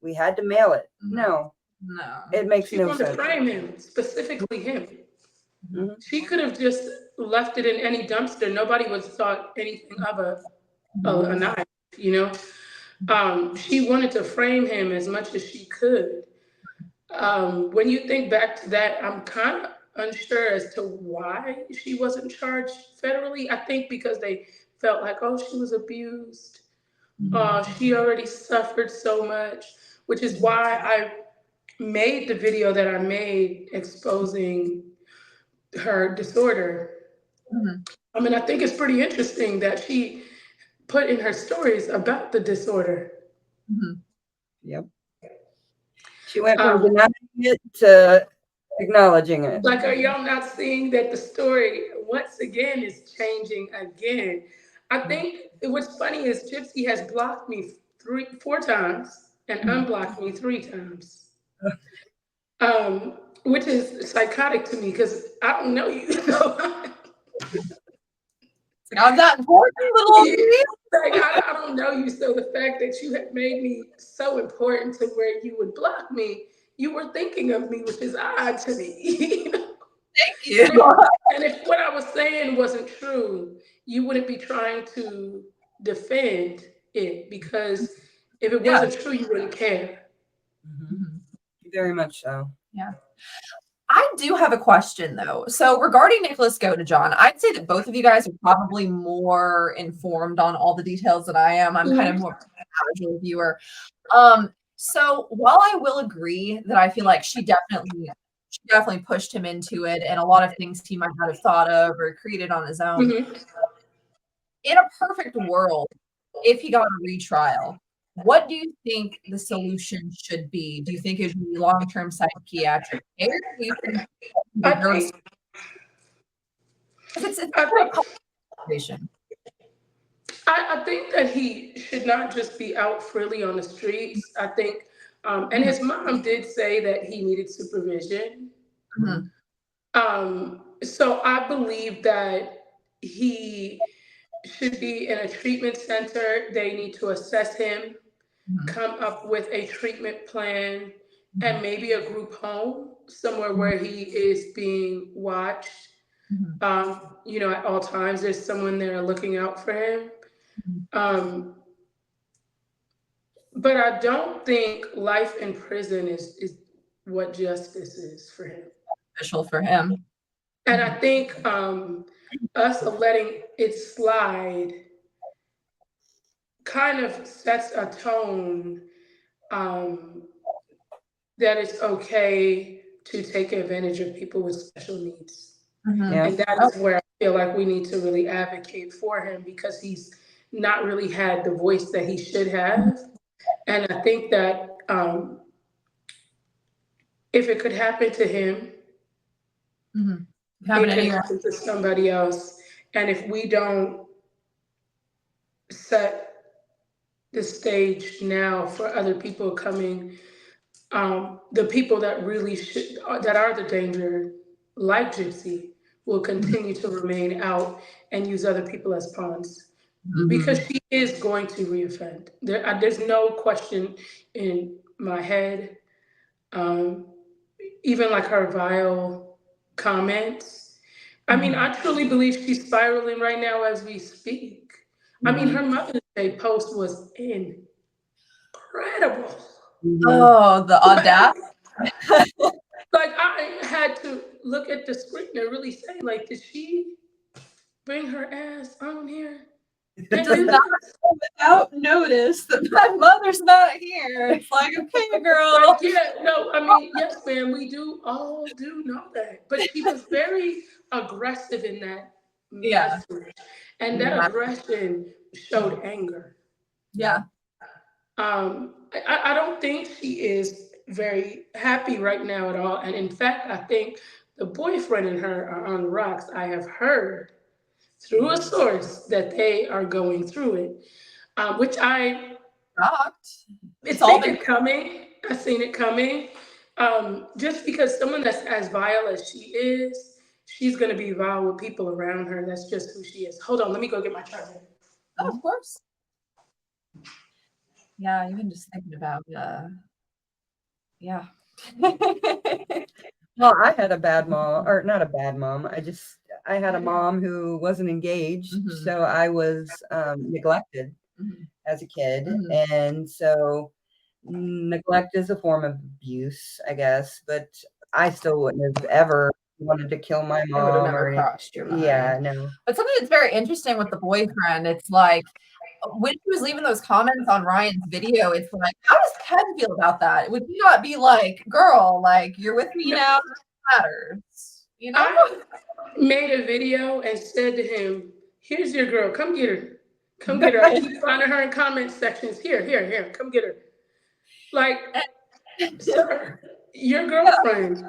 we had to mail it. Mhm. No, No. it makes she no wanted to sense. frame him, specifically him. Mhm, Mhm. She could have just left it in any dumpster. Nobody would have thought anything of a Mhm. knife, you know? She wanted to frame him as much as she could. When you think back to that, I'm kind of unsure as to why she wasn't charged federally. I think because they felt like, oh, she was abused. mhm, She already suffered so much, which is why I made the video that I made exposing her disorder. mhm, I mean, I think it's pretty interesting that she put in her stories about the disorder. mhm. Yep. She went from Um, denying it to acknowledging it. like, are y'all not seeing that the story once again is changing again? I think what's funny is Gypsy has blocked me 4 times and Mhm. unblocked me 3 times, which is psychotic to me because I don't know you. It's like, I'm that important, little Yeah, me. like I don't know you, so the fact that you have made me so important to where you would block me, you were thinking of me, which is odd to me. You know? Thank you. And if, and if what I was saying wasn't true, you wouldn't be trying to defend it because if it Yeah. wasn't true, you wouldn't care. Mhm. Mhm. Very much so. Yeah. I do have a question though. So regarding Nicholas Godejohn, I'd say that both of you guys are probably more informed on all the details than I am. I'm kind of Mhm. more of a casual viewer. So while I will agree that I feel like she definitely pushed him into it, and a lot of things he might not have thought of or created on his own. Mhm. In a perfect world, if he got a retrial, what do you think the solution should be? Do you think it should be long-term psychiatric care? Do you think he I deserves? think Because it's I not a think public situation. I think that he should not just be out freely on the streets. I think And his mom did say that he needed supervision. So I believe that he should be in a treatment center. They need to assess him, come up with a treatment plan, and maybe a group home somewhere where he is being watched. At all times, there's someone there looking out for him. But I don't think life in prison is what justice is for him. Official for him. And I think us letting it slide kind of sets a tone that it's okay to take advantage of people with special needs. And that is where I feel like we need to really advocate for him, because he's not really had the voice that he should have. And I think that if it could happen to him, it could happen to somebody else. And if we don't set the stage now for other people coming, the people that really should, that are the danger, like Gypsy, will continue to remain out and use other people as pawns. Because she is going to reoffend. There's no question in my head. Even like her vile comments. I mean, I truly believe she's spiraling right now as we speak. I mean, her Mother's Day post was incredible. Oh, the audacity. Like, I had to look at the screen and really say, like, did she bring her ass on here? It does not go without notice that my mother's not here. It's like, okay, girl. Like, yeah, no, I mean, yes, ma'am, we all do know that. But she was very aggressive in that message. And that aggression showed anger. Yeah. I don't think she is very happy right now at all. And in fact, I think the boyfriend and her are on the rocks. I have heard through a source that they are going through it, which I shocked. It's all been coming. I've seen it coming. Just because someone that's as vile as she is, she's going to be vile with people around her. That's just who she is. Hold on, let me go get my charger. Oh, of course. Yeah, even just thinking about, yeah. Well, I had a bad mom, or not a bad mom. I had a mom who wasn't engaged, so I was neglected as a kid. And so neglect is a form of abuse, I guess, but I still wouldn't have ever wanted to kill my mom. It would have never crossed your mind. Yeah, no. But something that's very interesting with the boyfriend, it's like, when he was leaving those comments on Ryan's video, it's like, how does Ken feel about that? Would you not be like, girl, like, you're with me now, it matters, you know? I made a video and said to him, here's your girl, come get her. Come get her. I keep finding her in comment sections. Here, come get her. Like, sir, your girlfriend.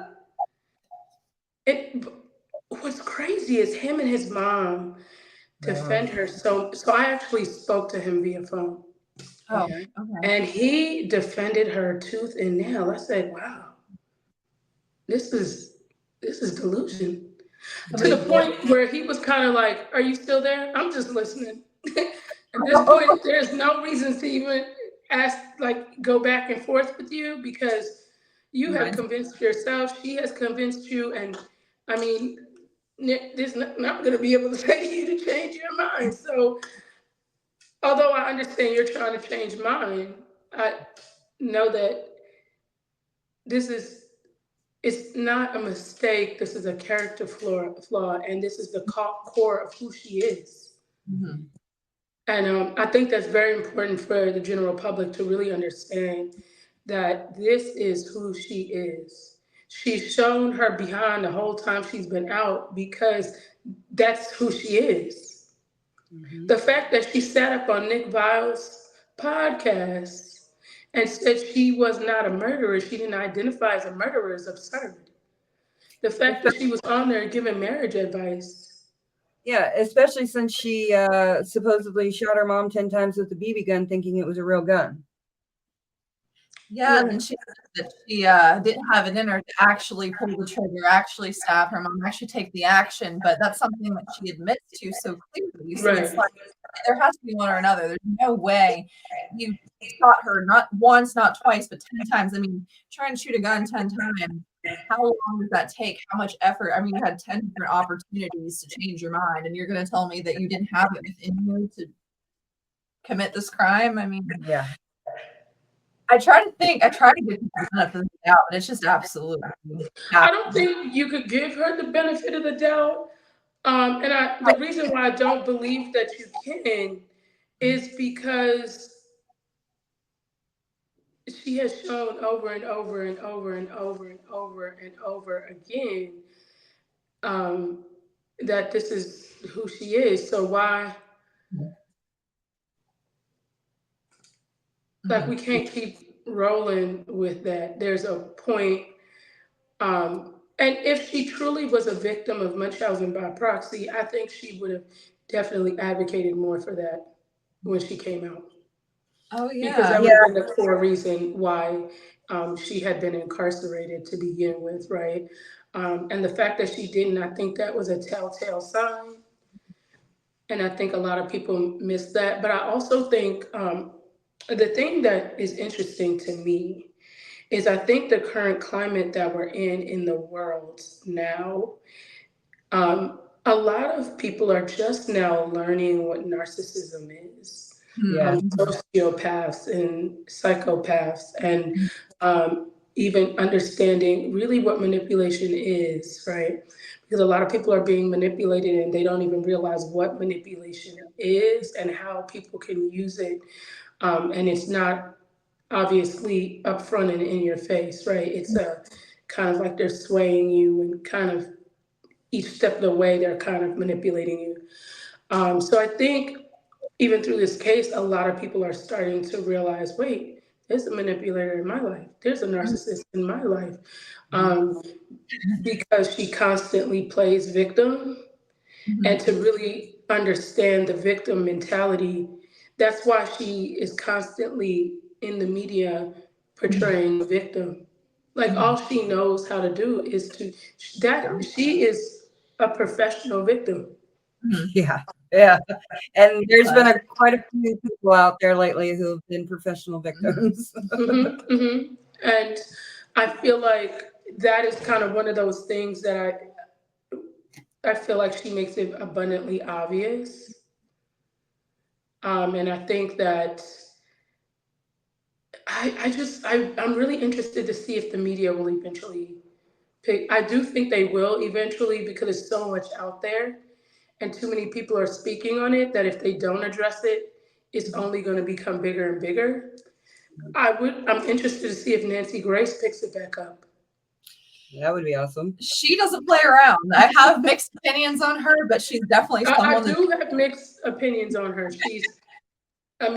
What's crazy is him and his mom defend her. So I actually spoke to him via phone. Oh, okay. And he defended her tooth and nail. I said, wow, this is delusion. To the point where he was kind of like, are you still there? I'm just listening. At this point, there's no reason to even go back and forth with you, because you have convinced yourself, she has convinced you, and I mean, there's not going to be able to say to you to change your mind. So, although I understand you're trying to change mine, I know that it's not a mistake. This is a character flaw, and this is the core of who she is. And I think that's very important for the general public to really understand that this is who she is. She's shown her behind the whole time she's been out, because that's who she is. The fact that she sat up on Nick Vile's podcast and said she was not a murderer, she didn't identify as a murderer, is absurd. The fact that she was on there giving marriage advice. Yeah, especially since she supposedly shot her mom 10 times with a BB gun thinking it was a real gun. Yeah, and then she said that she didn't have it in her to actually pull the trigger, actually stab her mom, actually take the action, but that's something that she admits to so clearly. So it's Right. like there has to be one or another. There's no way you shot her not once, not twice, but 10 times. I mean, try and shoot a gun 10 times. How long does that take? How much effort? I mean, you had 10 different opportunities to change your mind, and you're going to tell me that you didn't have it within you to commit this crime? I mean, Yeah. I try to give people the benefit of the doubt, but it's just absolutely. I don't think you could give her the benefit of the doubt. The reason why I don't believe that you can is because she has shown over and over and over and over and over and over again um, that this is who she is. So why, like, we can't keep rolling with that. There's a point. And if she truly was a victim of Munchausen by proxy, I think she would have definitely advocated more for that when she came out. Oh Because yeah. that would have been the core reason why she had been incarcerated to begin with, right? And the fact that she didn't, I think that was a telltale sign. And I think a lot of people miss that. But I also think the thing that is interesting to me is I think the current climate that we're in the world now, a lot of people are just now learning what narcissism is. Yeah. Sociopaths and psychopaths, and even understanding really what manipulation is, right? Because a lot of people are being manipulated and they don't even realize what manipulation is and how people can use it. And it's not obviously upfront and in your face, right? It's a kind of like they're swaying you and kind of each step of the way they're kind of manipulating you. So I think even through this case, a lot of people are starting to realize, wait, there's a manipulator in my life. There's a narcissist in my life. Um, because she constantly plays victim, and to really understand the victim mentality, that's why she is constantly in the media portraying the victim. Like all she knows how to do is that she is a professional victim. Yeah. Yeah. And there's been quite a few people out there lately who have been professional victims. And I feel like that is kind of one of those things that I feel like she makes it abundantly obvious. And I think that I'm really interested to see if the media will eventually pick. I do think they will eventually because there's so much out there and too many people are speaking on it that if they don't address it, it's only going to become bigger and bigger. I'm interested to see if Nancy Grace picks it back up. That would be awesome. She doesn't play around. I have mixed opinions on her, but she's definitely someone I do have mixed opinions on her. She's but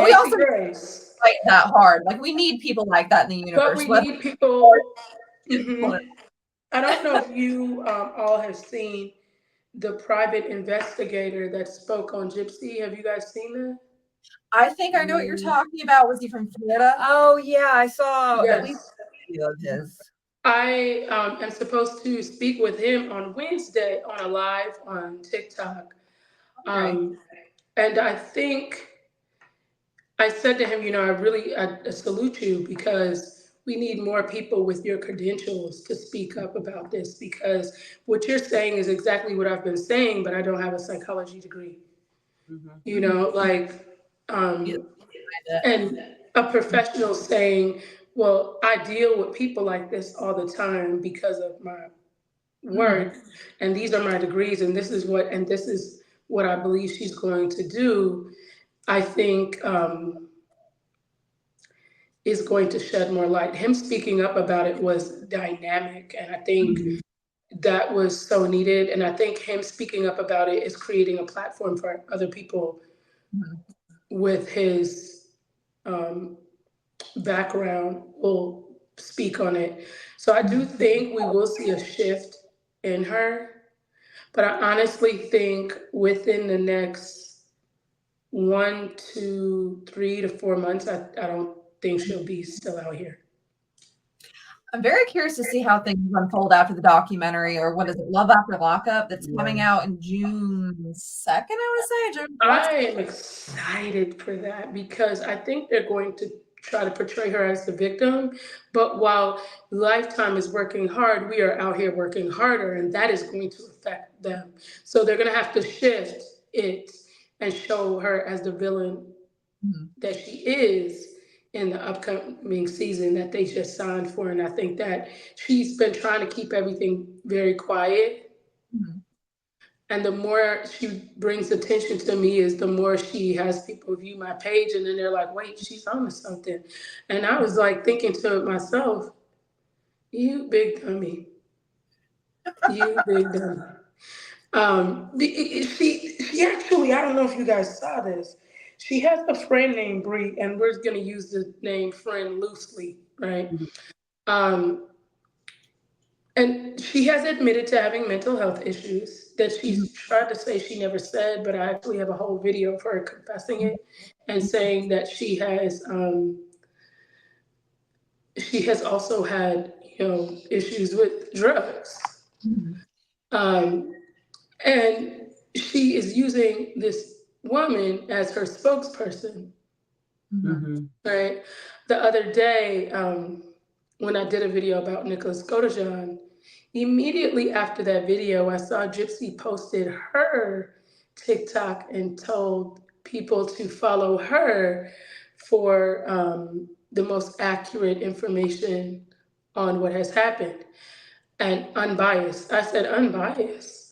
we also Grace. fight that hard. Like we need people like that in the universe. But we need people. Mhm. I don't know if you all have seen the private investigator that spoke on Gypsy. Have you guys seen that? I think I know what you're talking about. Was he from Florida? Oh yeah, I saw Yes. at least a video of his. I am supposed to speak with him on Wednesday on a live on TikTok. And I think I said to him, I salute you because we need more people with your credentials to speak up about this because what you're saying is exactly what I've been saying, but I don't have a psychology degree. And a professional saying, well, I deal with people like this all the time because of my work, and these are my degrees, and this is what I believe she's going to do. I think is going to shed more light. Him speaking up about it was dynamic, and I think that was so needed. And I think him speaking up about it is creating a platform for other people with his background will speak on it. So I do think we will see a shift in her, but I honestly think within the next 1 to 3 to 4 months, I don't think she'll be still out here. I'm very curious to see how things unfold after the documentary, or what is it, Love After Lockup, that's coming out in June 2nd, I want to say. I am excited for that because I think they're going to try to portray her as the victim. But while Lifetime is working hard, we are out here working harder, and that is going to affect them. So they're going to have to shift it and show her as the villain that she is in the upcoming season that they just signed for. And I think that she's been trying to keep everything very quiet. And the more she brings attention to me is the more she has people view my page, and then they're like, wait, she's on to something. And I was like thinking to myself, you big dummy. You big dummy. She actually, I don't know if you guys saw this. She has a friend named Bree, and we're going to use the name friend loosely, right? And she has admitted to having mental health issues that she's tried to say she never said, but I actually have a whole video of her confessing it and saying that she has also had, issues with drugs. And she is using this woman as her spokesperson. Right. The other day, when I did a video about Nicholas Godejohn, immediately after that video, I saw Gypsy posted her TikTok and told people to follow her for the most accurate information on what has happened and unbiased. I said unbiased.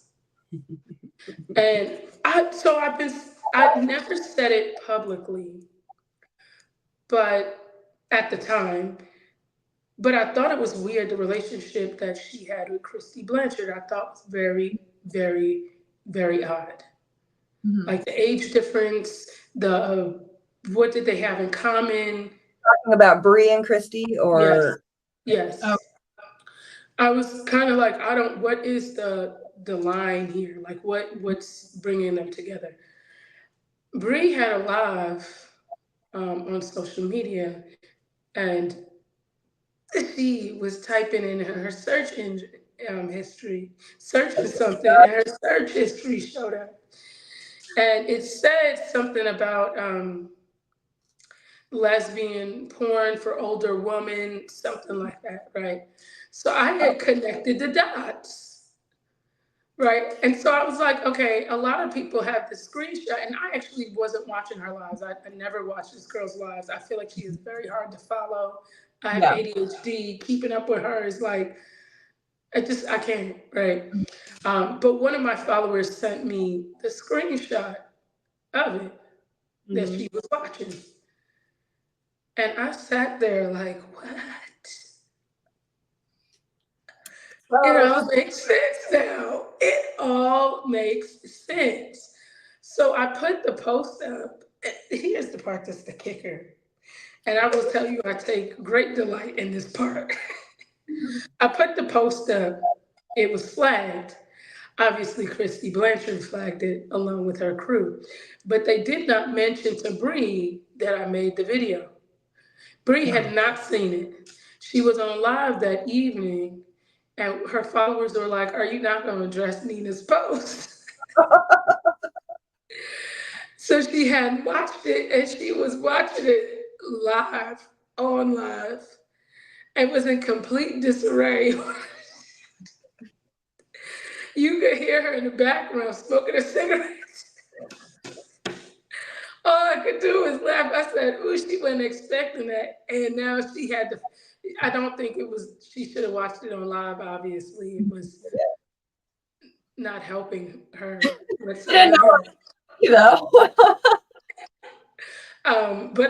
And I never said it publicly, but at the time, but I thought it was weird, the relationship that she had with De Blanchard. I thought was very, very, very odd. Like the age difference, what did they have in common? Talking about Bree and Christy, or yes. Oh. I was kind of like, what is the line here? Like what's bringing them together? Bree had a live on social media, and she was typing in her search engine history, searching something, and her search history showed up. And it said something about lesbian porn for older women, something like that, right? So I had connected the dots, right? And so I was like, okay, a lot of people have the screenshot, and I actually wasn't watching her lives. I never watched this girl's lives. I feel like she is very hard to follow. I have ADHD. Keeping up with her is like, I can't, right? But one of my followers sent me the screenshot of it that she was watching. And I sat there like, what? It all makes sense now. It all makes sense. So I put the post up. Here's the part that's the kicker. And I will tell you, I take great delight in this part. I put the post up. It was flagged. Obviously, De Blanchard flagged it along with her crew. But they did not mention to Bree that I made the video. Bree had not seen it. She was on live that evening, and her followers were like, are you not going to address Nina's post? So she had watched it, and she was watching it live, on live, and was in complete disarray. You could hear her in the background smoking a cigarette. All I could do was laugh. I said, ooh, she wasn't expecting that. And now she had to, I don't think it was, she should have watched it on live, obviously. It was not helping her. But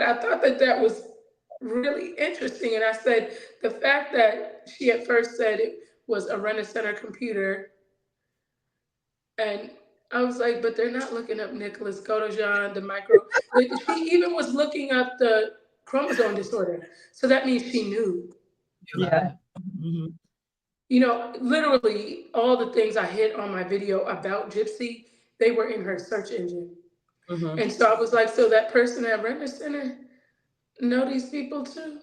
I thought that was really interesting. And I said, the fact that she at first said it was a Rent-A-Center computer, and I was like, but they're not looking up Nicholas Godejohn, the micro. She even was looking up the chromosome disorder. So that means she knew. Yeah. Literally all the things I hit on my video about Gypsy, they were in her search engine. Mhm. And so I was like, so that person at Renter Center know these people too?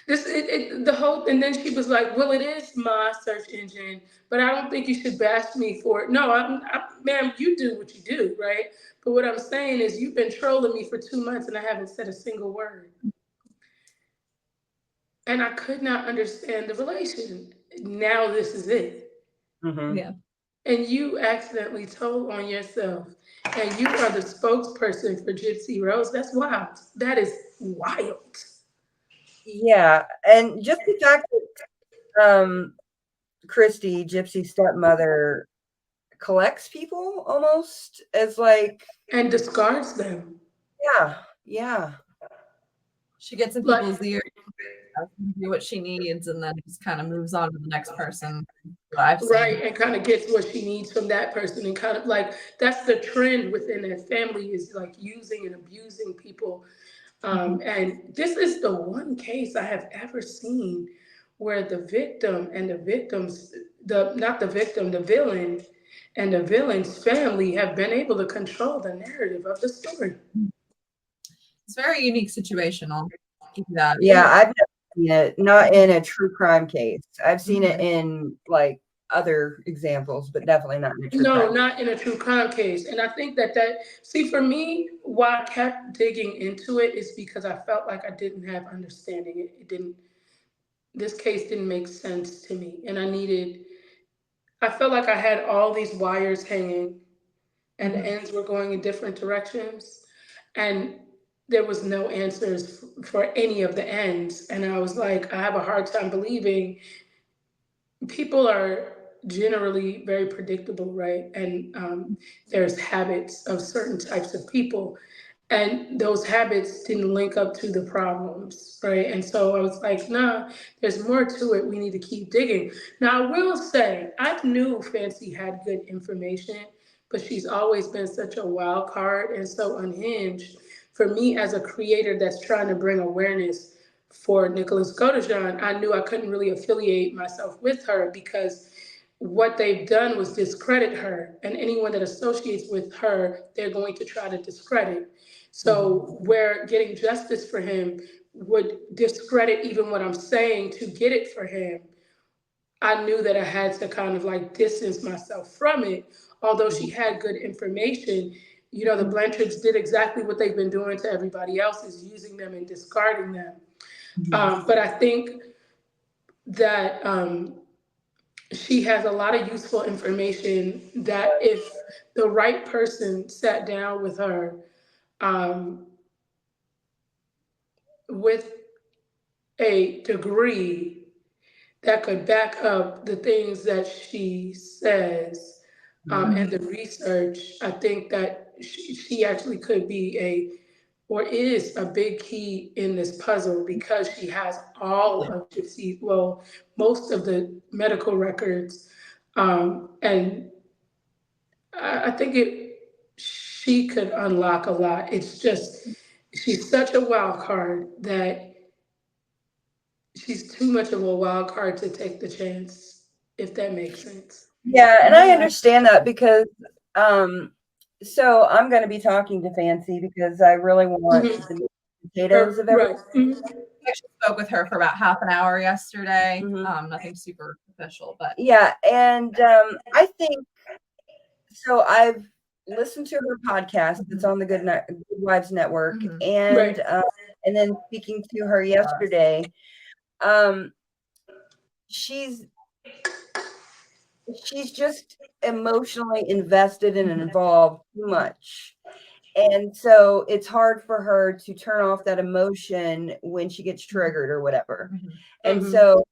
The whole, and then she was like, well, it is my search engine, but I don't think you should bash me for it. No, ma'am, you do what you do, right? But what I'm saying is you've been trolling me for 2 months and I haven't said a single word. And I could not understand the relation. Now this is it. Mhm. Yeah. And you accidentally told on yourself, and you are the spokesperson for Gypsy Rose. That's wild. That is wild. Yeah, and just the fact that Christy, Gypsy's stepmother, collects people almost as like, And discards them. yeah. She gets in Like, people's ears, do what she needs, and then just kind of moves on to the next person. What I've seen. right, and kind of gets what she needs from that person, and kind of like that's the trend within that family is like using and abusing people. And this is the one case I have ever seen where the victim and the victims, the not the victim, the villain and the villain's family have been able to control the narrative of the story. It's a very unique situation. I'll give you that. Yeah, I've never seen it, not in a true crime case. I've seen it in like other examples, but definitely not in a true No, crime. not in a true crime case. And I think see, for me, why I kept digging into it is because I felt like I didn't have understanding. This case didn't make sense to me. And I felt like I had all these wires hanging and the ends were going in different directions. And there was no answers for any of the ends. And I was like, I have a hard time believing people are generally very predictable, right? And there's habits of certain types of people. And those habits didn't link up to the problems, right? And so I was like, nah, there's more to it. We need to keep digging. Now, I will say, I knew Fancy had good information, but she's always been such a wild card and so unhinged. For me, as a creator that's trying to bring awareness for Nicholas Godejohn, I knew I couldn't really affiliate myself with her because what they've done was discredit her, and anyone that associates with her, they're going to try to discredit. So where getting justice for him would discredit even what I'm saying to get it for him, I knew that I had to kind of like distance myself from it. Although she had good information, the Blanchards did exactly what they've been doing to everybody else, is using them and discarding them. But I think that she has a lot of useful information that if the right person sat down with her um, with a degree that could back up the things that she says and the research, I think that she actually could be or is a big key in this puzzle because she has all of Gypsy, well, most of the medical records. And I think she could unlock a lot. It's just, she's such a wild card that she's too much of a wild card to take the chance, if that makes sense. Yeah, and I understand that because so I'm going to be talking to Fancy because I really want the potatoes of everything. Right. I actually spoke with her for about half an hour yesterday. Nothing super official, but yeah, and I think so. I've listened to her podcast that's on the Good Wives Network, and and then speaking to her yesterday, she's just emotionally invested and involved too much. And so it's hard for her to turn off that emotion when she gets triggered or whatever. And so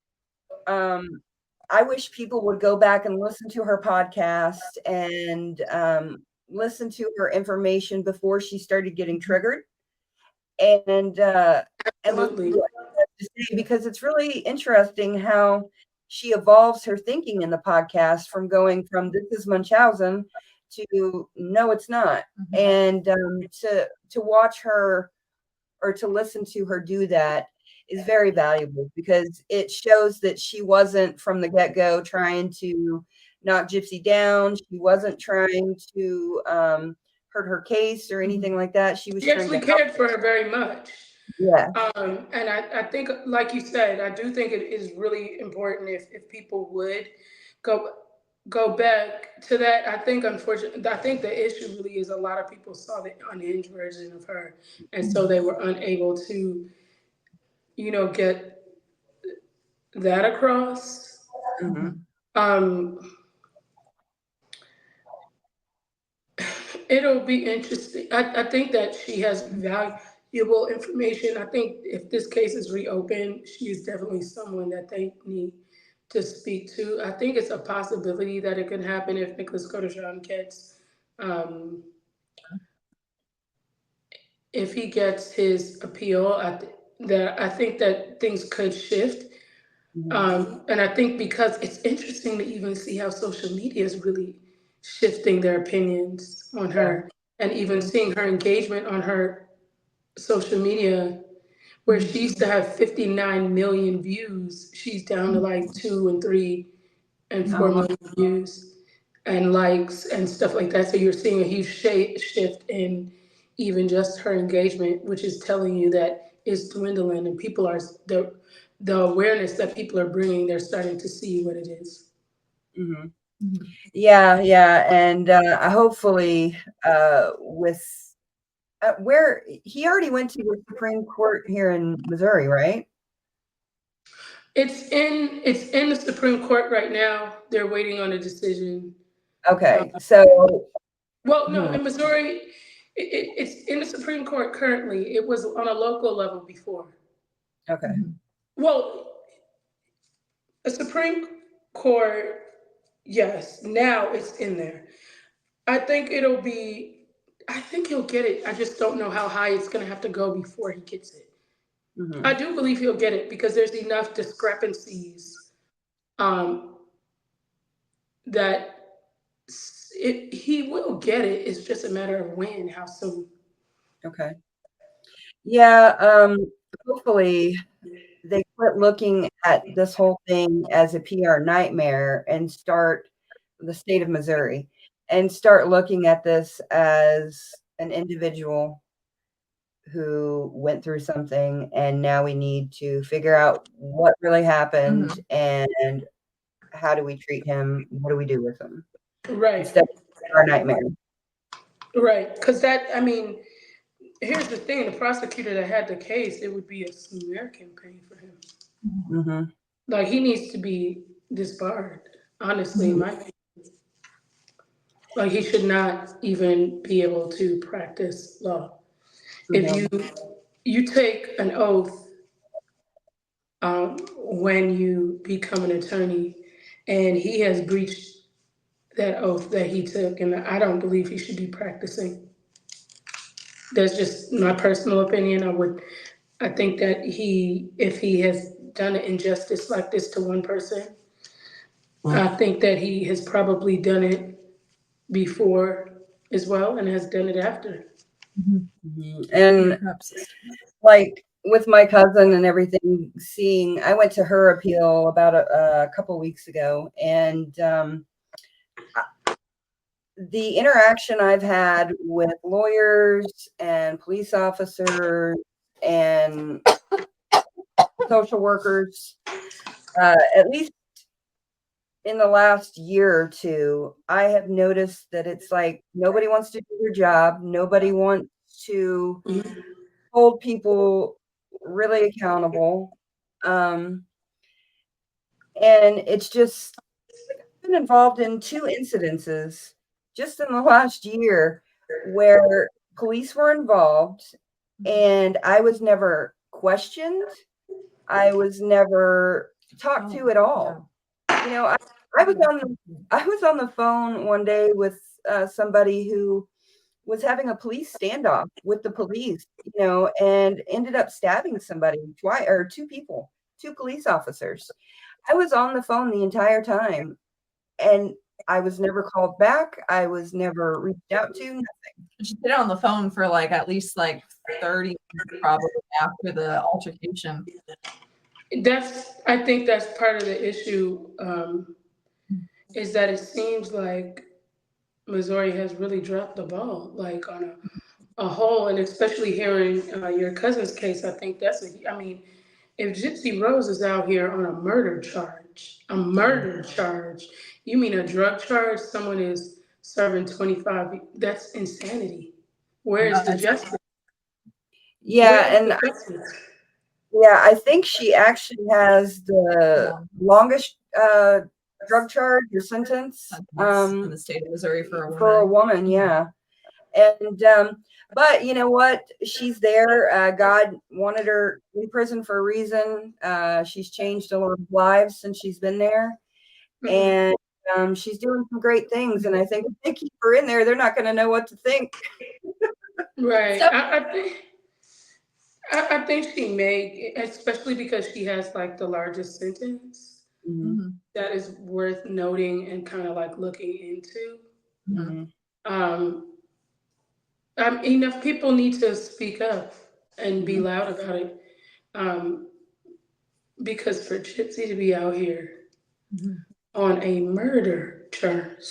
I wish people would go back and listen to her podcast and listen to her information before she started getting triggered. And Absolutely. because it's really interesting how she evolves her thinking in the podcast from going from this is Munchausen to no, it's not. And to watch her or to listen to her do that is very valuable because it shows that she wasn't from the get-go trying to knock Gypsy down. She wasn't trying to hurt her case or anything like that. She was He trying to actually help. cared for her very much. Yeah. And I think, like you said, I do think it is really important if people would go go back to that. I think, unfortunately, I think the issue really is a lot of people saw the unhinged version of her, and so they were unable to, get that across. Hmm. Um, It'll be interesting. I think that she has valuable information. I think if this case is reopened, she is definitely someone that they need to speak to. I think it's a possibility that it could happen if Nicholas Kodejan gets, um, if he gets his appeal. I think that things could shift. Hmm. And I think because it's interesting to even see how social media is really shifting their opinions on Yeah. her, and even seeing her engagement on her social media, where she used to have 59 million views, she's down to like 2 and 3 and 4 Oh, million views and likes and stuff like that. So you're seeing a huge shift in even just her engagement, which is telling you that it's dwindling, and people are the awareness that people are bringing. They're starting to see what it is. hmm. Yeah, yeah, and hopefully, with where he already went to the Supreme Court here in Missouri, right? It's in the Supreme Court right now. They're waiting on a decision. Uh, Okay, so well, no, hmm, in Missouri, it's in the Supreme Court currently. It was on a local level before. okay, Well, the Supreme Court, yes, now it's in there. I think it'll be, I think he'll get it. I just don't know how high it's going to have to go before he gets it. I hmm, do believe he'll get it because there's enough discrepancies, um, that he will get it. It's just a matter of when, how soon. okay, yeah. Hopefully, they quit looking at this whole thing as a PR nightmare and start the state of Missouri and start looking at this as an individual who went through something, and now we need to figure out what really happened and how do we treat him? What do we do with him Right, instead of our nightmare? right. Because I mean, here's the thing: the prosecutor that had the case, it would be a smear campaign for him. Hmm. Like he needs to be disbarred. Honestly, in my opinion, like he should not even be able to practice law. If Hmm. you take an oath, when you become an attorney, and he has breached that oath that he took, and I don't believe he should be practicing. That's just my personal opinion. I think that if he has done an injustice like this to one person, I think that he has probably done it before as well and has done it after. And like with my cousin and everything, I went to her appeal about a couple weeks ago, and the interaction I've had with lawyers and police officers and social workers, at least in the last year or two, I have noticed that it's like nobody wants to do their job. Nobody wants to hold people really accountable. Um, and it's just been involved in two incidences just in the last year where police were involved, and I was never questioned. I was never talked to at all. You know, I was on the phone one day with somebody who was having a police standoff with the police, and ended up stabbing somebody twice, or two people, two police officers. I was on the phone the entire time, and I was never called back. I was never reached out to. Nothing. She did it on the phone for at least 30 minutes probably after the altercation. I think that's part of the issue. is that it seems like Missouri has really dropped the ball, like on a whole, and especially hearing your cousin's case. I think I mean, if Gypsy Rose is out here on a murder charge, you mean a drug charge? Someone is serving 25. That's insanity. Where is the justice? Where Yeah, is and the justice? yeah, I think she actually has the longest drug charge or sentence In the state of Missouri for a for a woman. woman. Yeah, and but you know what? She's there. God wanted her in prison for a reason. She's changed a lot of lives since she's been there, Mhm. and she's doing some great things. And I think if they keep her in there, they're not going to know what to think. Right. So I think she may, especially because she has like the largest sentence. Mhm, That is worth noting and kind of like looking into. mhm. Um, enough people need to speak up and be Mhm. loud about it. Um, because for Gypsy to be out here on a murder charge,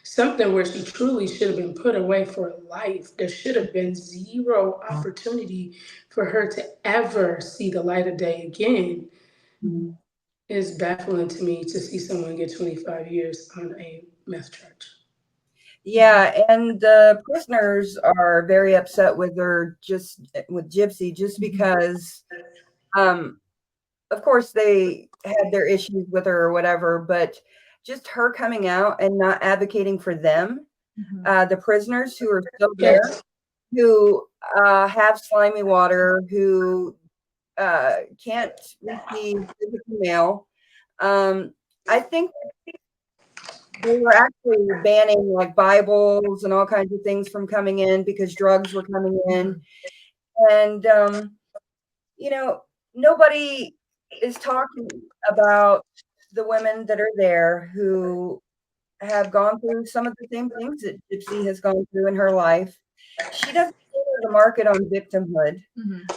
something where she truly should have been put away for life, there should have been zero opportunity for her to ever see the light of day again. Mhm. Is baffling to me to see someone get 25 years on a meth charge. Yeah, and the prisoners are very upset with her, just with Gypsy, just because, um, of course, they had their issues with her or whatever, but just her coming out and not advocating for them, the prisoners who are still there, Yes. who have slimy water, who can't receive physical mail. I think they were actually banning like Bibles and all kinds of things from coming in because drugs were coming in. And, you know, nobody is talking about the women that are there who have gone through some of the same things that Gypsy has gone through in her life. She doesn't enter the market on victimhood.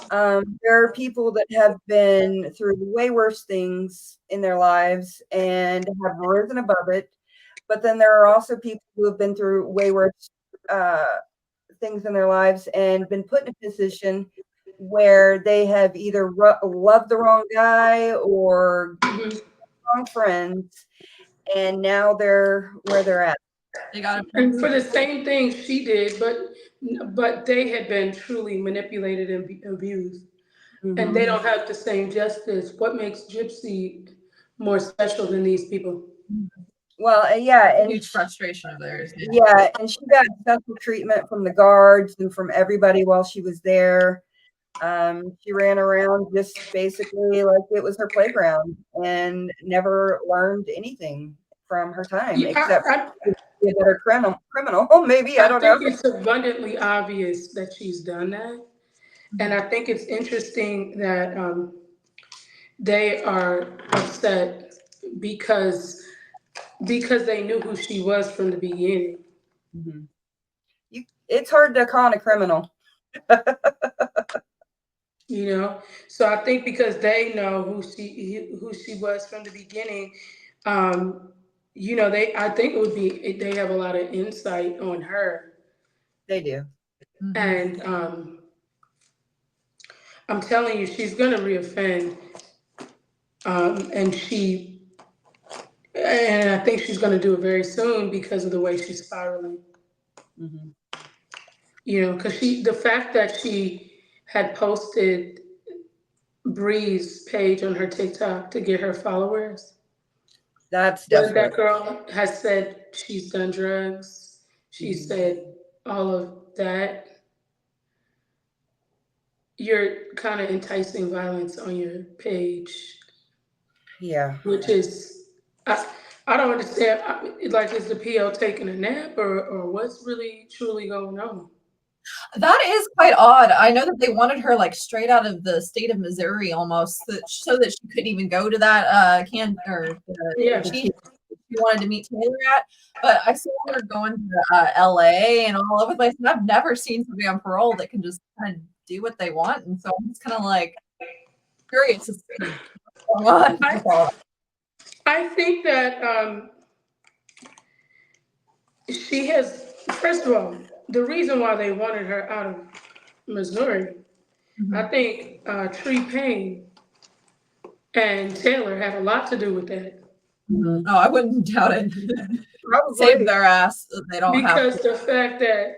There are people that have been through way worse things in their lives and have risen above it. But then there are also people who have been through way worse uh, things in their lives and been put in a position where they have either loved the wrong guy or Mhm. wrong friends, and now they're where they're at. They got And for the same thing she did, but they had been truly manipulated and abused, and they Mhm. don't have the same justice. What makes Gypsy more special than these people? Well, yeah, a and huge frustration of theirs. yeah, and she got special treatment from the guards and from everybody while she was there. She ran around just basically like it was her playground and never learned anything from her time Yeah, except to be a better criminal. Maybe, I I don't know. think it's abundantly obvious that she's done that, and I think it's interesting that they are upset because they knew who she was from the beginning. Mhm. It's hard to con a criminal. You know, so I think because they know who she was from the beginning, um, they I think it would be they have a lot of insight on her, They do. and I'm telling you, she's gonna reoffend, and I think she's gonna do it very soon because of the way she's spiraling. Mhm. Because the fact that she had posted Bree's page on her TikTok to get her followers. That's When desperate. that girl has said she's done drugs, she Mhm. said all of that, you're kind of enticing violence on your page, Yeah. which is, I, I don't understand. Like, is the PO taking a nap or what's really truly going on? That is quite odd. I know that they wanted her like straight out of the state of Missouri almost, so that she couldn't even go to that Yeah. she wanted to meet Taylor at. But I saw her going to LA and all over the place. And I've never seen somebody on parole that can just kind of do what they want. And so I'm just kind of like curious as to what's going on with all I think that she has, first of all, the reason why they wanted her out of Missouri, I think Tree Payne and Taylor had a lot to do with that. Oh, I wouldn't doubt it. Probably. Save their ass. They don't Because have to. the fact that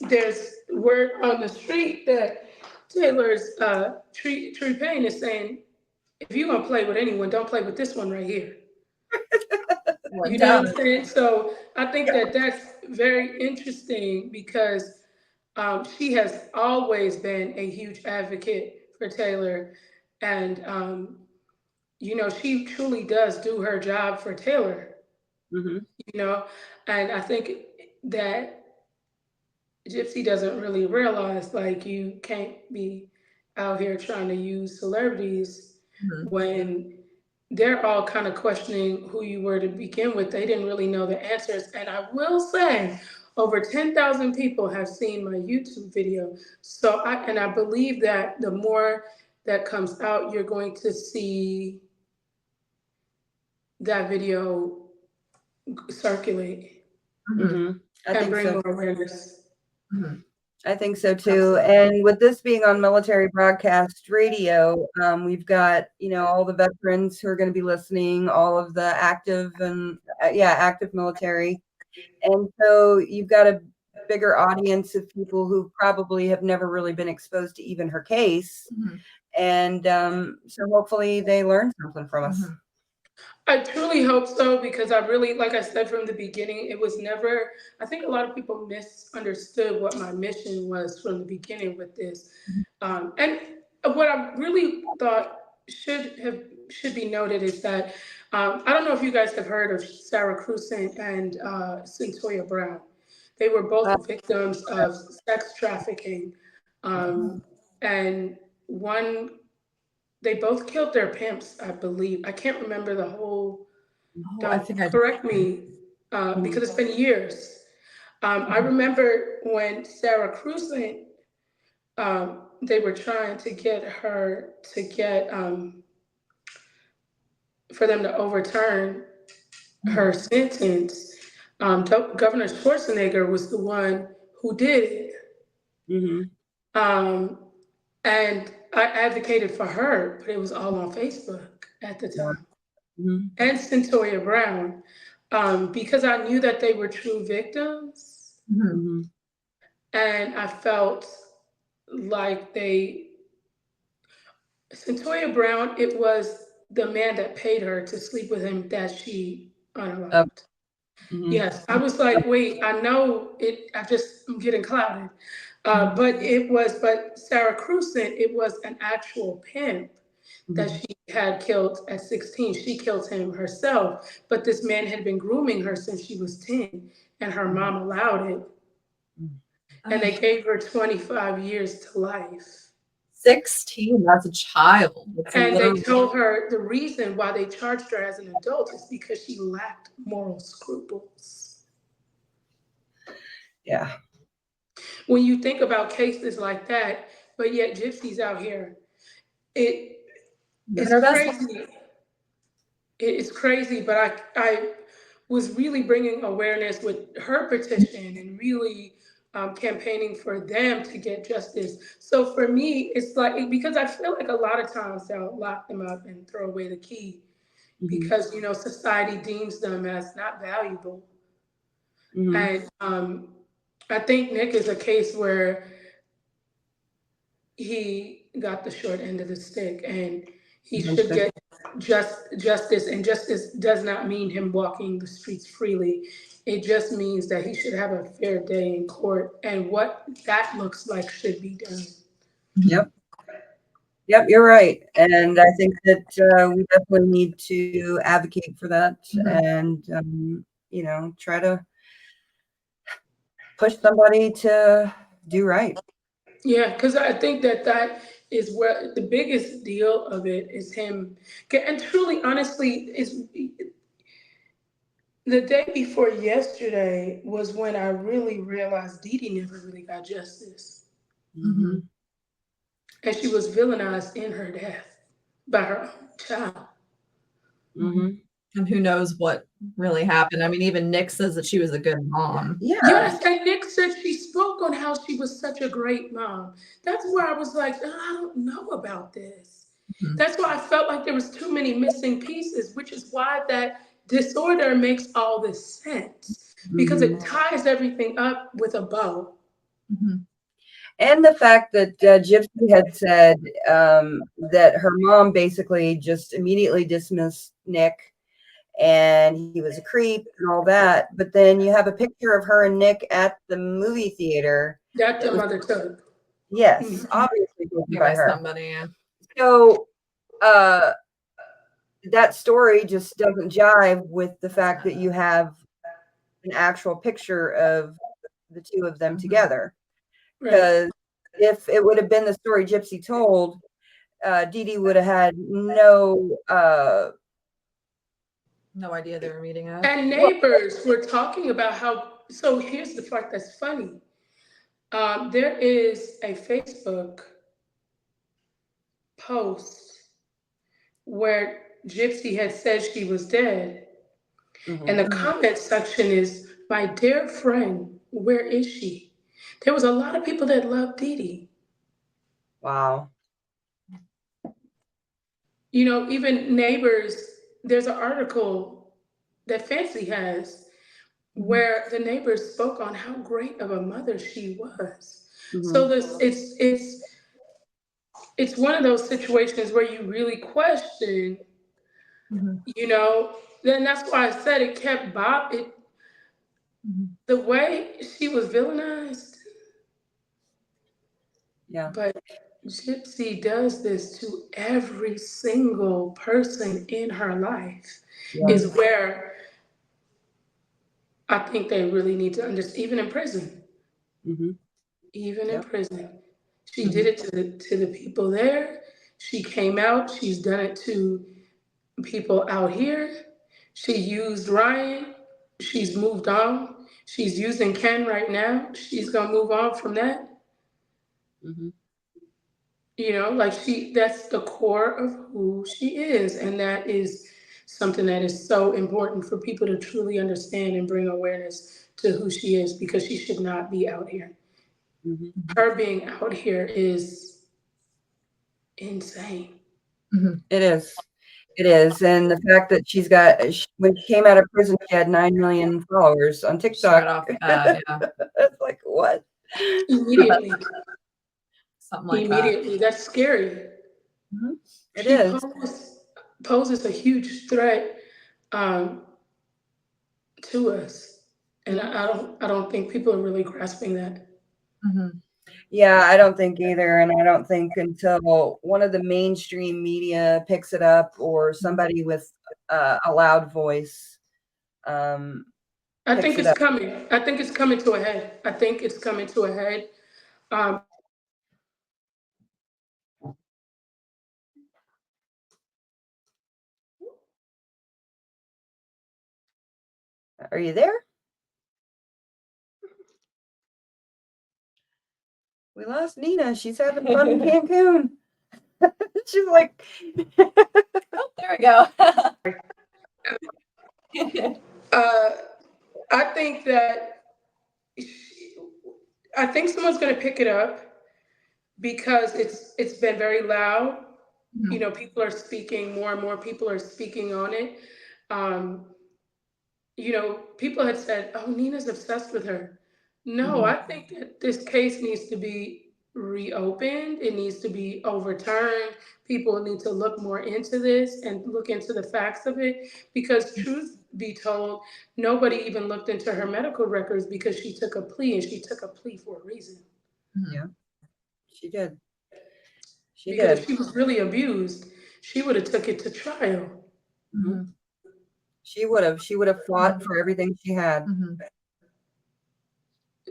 there's word on the street that Taylor's Tree Payne is saying, if you're gonna play with anyone, don't play with this one right here. You know what I'm saying? So I think that that's very interesting because she has always been a huge advocate for Taylor, and she truly does do her job for Taylor. And I think that Gypsy doesn't really realize, like, you can't be out here trying to use celebrities when they're all kind of questioning who you were to begin with. They didn't really know the answers. And I will say, over 10,000 people have seen my YouTube video. So I believe that the more that comes out, you're going to see that video circulate I and think bring so. more awareness. I think so too. And with this being on military broadcast radio, we've got, all the veterans who are going to be listening, all of the active and active military. And so you've got a bigger audience of people who probably have never really been exposed to even her case. And so hopefully they learn something from us. I truly hope so, because I really, like I said from the beginning, it was never, I think a lot of people misunderstood what my mission was from the beginning with this. And what I really thought should be noted is that, I don't know if you guys have heard of Sarah Cruzen and Centoya Brown. They were both victims of sex trafficking. And they both killed their pimps, I believe. I can't remember the whole. Correct me, because it's been years. I remember when Sarah Cruzen, they were trying to get her for them to overturn her sentence. Governor Schwarzenegger was the one who did it. And I advocated for her, but it was all on Facebook at the time. And Centoya Brown, because I knew that they were true victims. And I felt like Centoya Brown, it was the man that paid her to sleep with him that she unalived. Yes, I was like, wait, I know it, I'm getting clouded. But Sarah Cruzen, it was an actual pimp that she had killed at 16. She killed him herself, but this man had been grooming her since she was 10, and her mom allowed it. And they gave her 25 years to life. 16, that's a child. And they told her the reason why they charged her as an adult is because she lacked moral scruples. Yeah. When you think about cases like that, but yet Gypsy's out here, it's crazy. It's crazy, but I was really bringing awareness with her petition and really campaigning for them to get justice. So for me, it's like, because I feel like a lot of times they'll lock them up and throw away the key because, society deems them as not valuable. And I think Nick is a case where he got the short end of the stick, and he should get justice. And justice does not mean him walking the streets freely. It just means that he should have a fair day in court, and what that looks like should be done. Yep, you're right. And I think that we definitely need to advocate for that and, try to push somebody to do right. Yeah, because I think that is where the biggest deal of it is him. And truly, honestly, is the day before yesterday was when I really realized De-De never really got justice. And she was villainized in her death by her own child. And who knows what really happened. I mean, even Nick says that she was a good mom. Yeah. Yes, and Nick said she spoke on how she was such a great mom. That's where I was like, "Oh, I don't know about this." Mhm. That's why I felt like there was too many missing pieces, which is why that disorder makes all this sense because it ties everything up with a bow. Mhm. And the fact that Gypsy had said that her mom basically just immediately dismissed Nick and he was a creep and all that. But then you have a picture of her and Nick at the movie theater. That That the was, mother took. yes, Mhm. obviously taken Maybe by her. somebody. Yeah. So that story just doesn't jive with the fact that you have an actual picture of the two of them together. Right. Because if it would have been the story Gypsy told, De-De would have had no idea they were meeting up. And neighbors were talking about how. So here's the part that's funny. There is a Facebook post where Gypsy had said she was dead. And the comment section is, "My dear friend, where is she?" There was a lot of people that loved De-De. Wow. You know, even neighbors, there's an article that Fancy has where the neighbors spoke on how great of a mother she was. So it's one of those situations where you really question, you know, then that's why I said it kept Bob the way she was villainized. Yeah. But Gypsy does this to every single person in her life, Yeah. is where I think they really need to understand, even in prison. Even in Yep. prison. She did it to the people there. She came out. She's done it to people out here. She used Ryan. She's moved on. She's using Ken right now. She's gonna move on from that. You know, like that's the core of who she is. And that is something that is so important for people to truly understand and bring awareness to who she is, because she should not be out here. Her being out here is insane. It is. It is. And the fact that she's got, when she came out of prison, she had 9 million followers on TikTok. Straight off the bat, yeah. It's like, what? Immediately. Something like Immediately. That's scary. It She is. poses a huge threat to us. And I don't think people are really grasping that. Yeah, I don't think either. And I don't think until one of the mainstream media picks it up or somebody with a loud voice I picks think it it's up. coming. I think it's coming to a head. I think it's coming to a head. Are you there? We lost Nina. She's having fun in Cancun. She's like, Oh, there we go. I think that I think someone's going to pick it up because it's been very loud. You know, people are speaking, more and more people are speaking on it. You know, people had said, "Oh, Nina's obsessed with her." No, I think that this case needs to be reopened. It needs to be overturned. People need to look more into this and look into the facts of it, because truth be told, nobody even looked into her medical records because she took a plea, and she took a plea for a reason. yeah, she did. Because if she was really abused, she would have took it to trial. She would have. She would have fought for everything she had.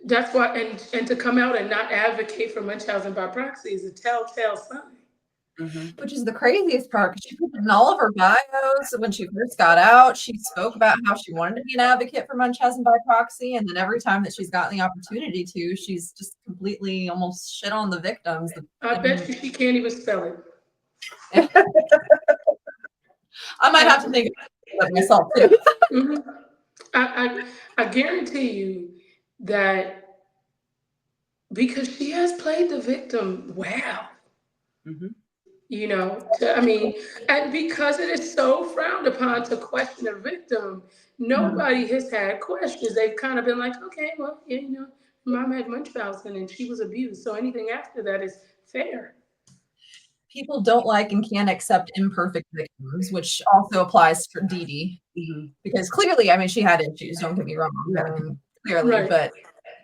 That's why, and to come out and not advocate for Munchausen by proxy is a telltale sign. Which is the craziest part, because she put in all of her bios when she first got out. She spoke about how she wanted to be an advocate for Munchausen by proxy, and then every time that she's gotten the opportunity to, she's just completely almost shit on the victims. I bet you she can't even spell it. I might have to think. myself too. Mhm. I guarantee you that because she has played the victim well, Mhm. I mean, and because it is so frowned upon to question a victim, nobody has had questions. They've kind of been like, okay, well, yeah, mom had Munchausen and she was abused, so anything after that is fair. People don't like and can't accept imperfect victims, which also applies for De-De. Because clearly, I mean, she had issues, don't get me wrong. I mean, clearly, Right. but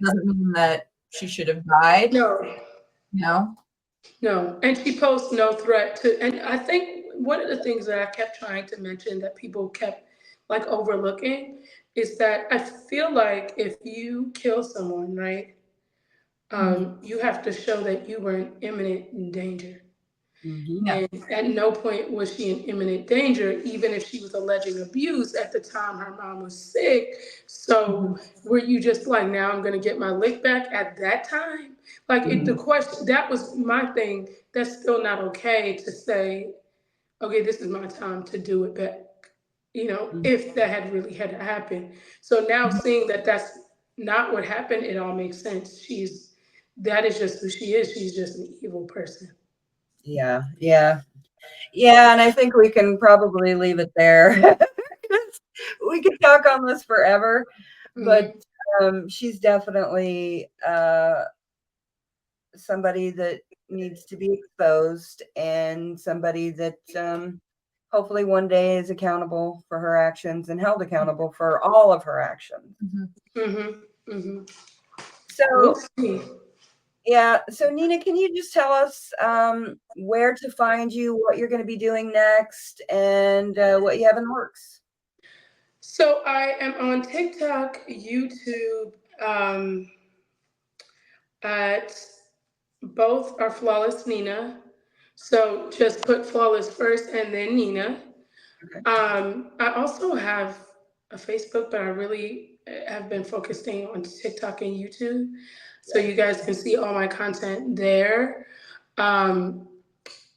doesn't mean that she should have died, No, No. and she posed no threat to, and I think one of the things that I kept trying to mention that people kept like overlooking is that I feel like if you kill someone, right, you have to show that you were in imminent danger. Yeah. And at no point was she in imminent danger, even if she was alleging abuse at the time her mom was sick. So were you just like, now I'm gonna get my lick back at that time? Like the question, that was my thing. That's still not okay to say, okay, this is my time to do it back. If that had really had to happen. So now seeing that that's not what happened, it all makes sense. That is just who she is. She's just an evil person. Yeah, yeah. Yeah, and I think we can probably leave it there. 'Cause we could talk on this forever, but she's definitely somebody that needs to be exposed and somebody that hopefully one day is accountable for her actions and held accountable for all of her actions. We'll So, see. yeah. So, Nina, can you just tell us where to find you, what you're going to be doing next, and what you have in the works? So I am on TikTok, YouTube, at both are Flawless Nina. So just put Flawless first and then Nina. Okay. I also have a Facebook, but I really have been focusing on TikTok and YouTube. So you guys can see all my content there. Um,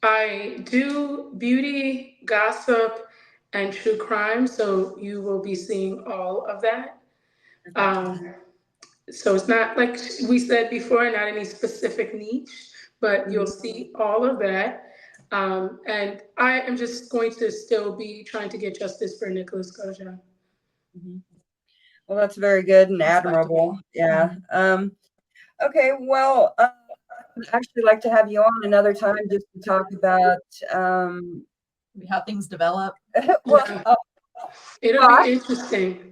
I do beauty, gossip, and true crime. So you will be seeing all of that. Um, so it's not like we said before, not any specific niche, but you'll see all of that. And I am just going to still be trying to get justice for Nicholas Goja. Well, that's very good and admirable. Yeah. Okay. Well, I'd actually like to have you on another time just to talk about How things develop. well, It'll be interesting.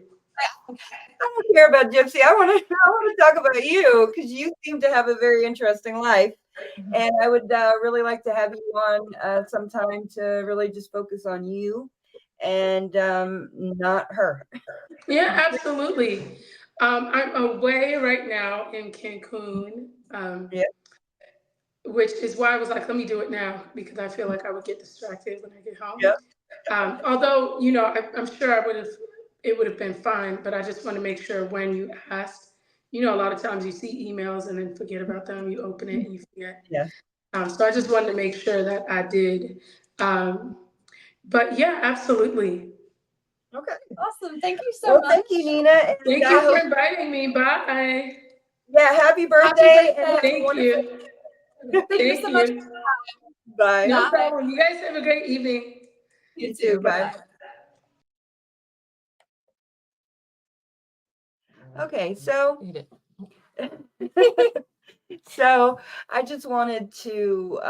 I don't care about Gypsy. I want to talk about you because you seem to have a very interesting life, and I would really like to have you on sometime to really just focus on you and not her. Yeah, absolutely. I'm away right now in Cancun, Yeah. which is why I was like, let me do it now because I feel like I would get distracted when I get home. Yep. Although, I'm sure it would have been fine, but I just want to make sure when you asked, a lot of times you see emails and then forget about them. You open it and you forget. Yeah. So I just wanted to make sure that I did. But yeah, absolutely. Okay. Awesome. Thank you so much. Thank you, Nina. And Thank you for inviting me. Bye. yeah, happy birthday. And have a Thank wonderful. you. Thank you so much. Bye. No problem. You guys have a great evening. You too. Bye. Okay, so so I just wanted to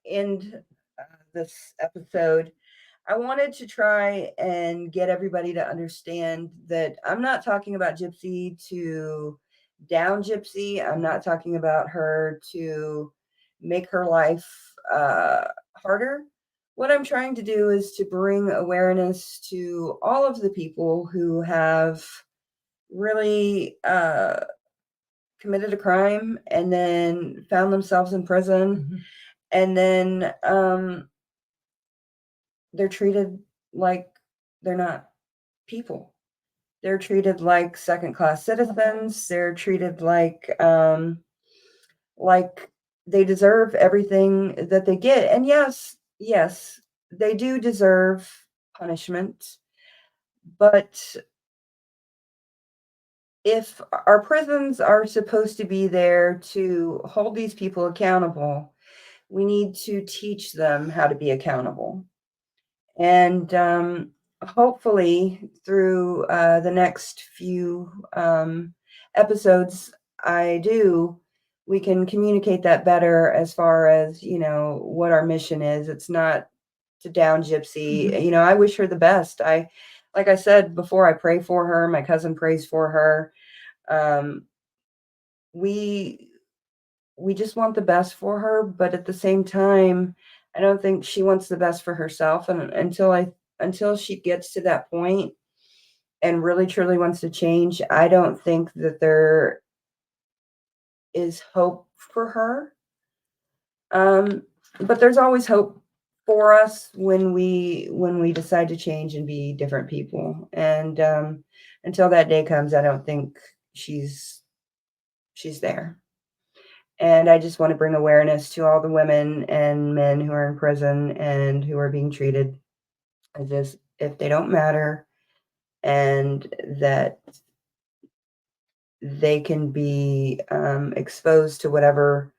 end this episode. I wanted to try and get everybody to understand that I'm not talking about Gypsy to down Gypsy. I'm not talking about her to make her life harder. What I'm trying to do is to bring awareness to all of the people who have really committed a crime and then found themselves in prison and then they're treated like they're not people. They're treated like second-class citizens. They're treated like they deserve everything that they get. And yes, they do deserve punishment. But if our prisons are supposed to be there to hold these people accountable, we need to teach them how to be accountable. And hopefully, through the next few episodes, we can communicate that better as far as, what our mission is. It's not to down Gypsy. I wish her the best. Like I said before, I pray for her. My cousin prays for her. We just want the best for her, but at the same time, I don't think she wants the best for herself. And until she gets to that point and really truly wants to change, I don't think that there is hope for her. But there's always hope for us when we decide to change and be different people. And until that day comes, I don't think she's there. And I just want to bring awareness to all the women and men who are in prison and who are being treated as if they don't matter, and that they can be exposed to whatever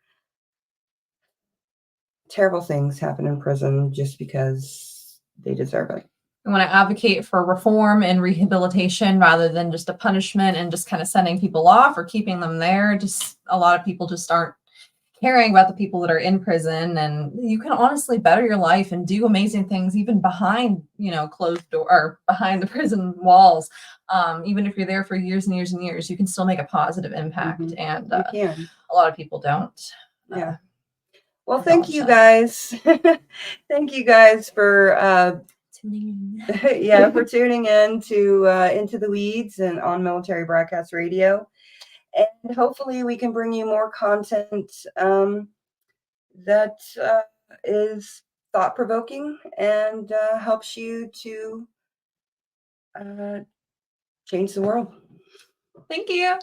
terrible things happen in prison just because they deserve it. I want to advocate for reform and rehabilitation rather than just a punishment and just kind of sending people off or keeping them there. Just a lot of people just aren't caring about the people that are in prison, and you can honestly better your life and do amazing things even behind, closed door or behind the prison walls. Even if you're there for years and years and years, you can still make a positive impact. Mhm. And You can. a lot of people don't. Yeah. Well, thank you guys. Thank you guys for Tuning in. yeah, for tuning in to Into the Weeds and on Military Broadcast Radio. And hopefully we can bring you more content that is thought-provoking and helps you to change the world. Thank you.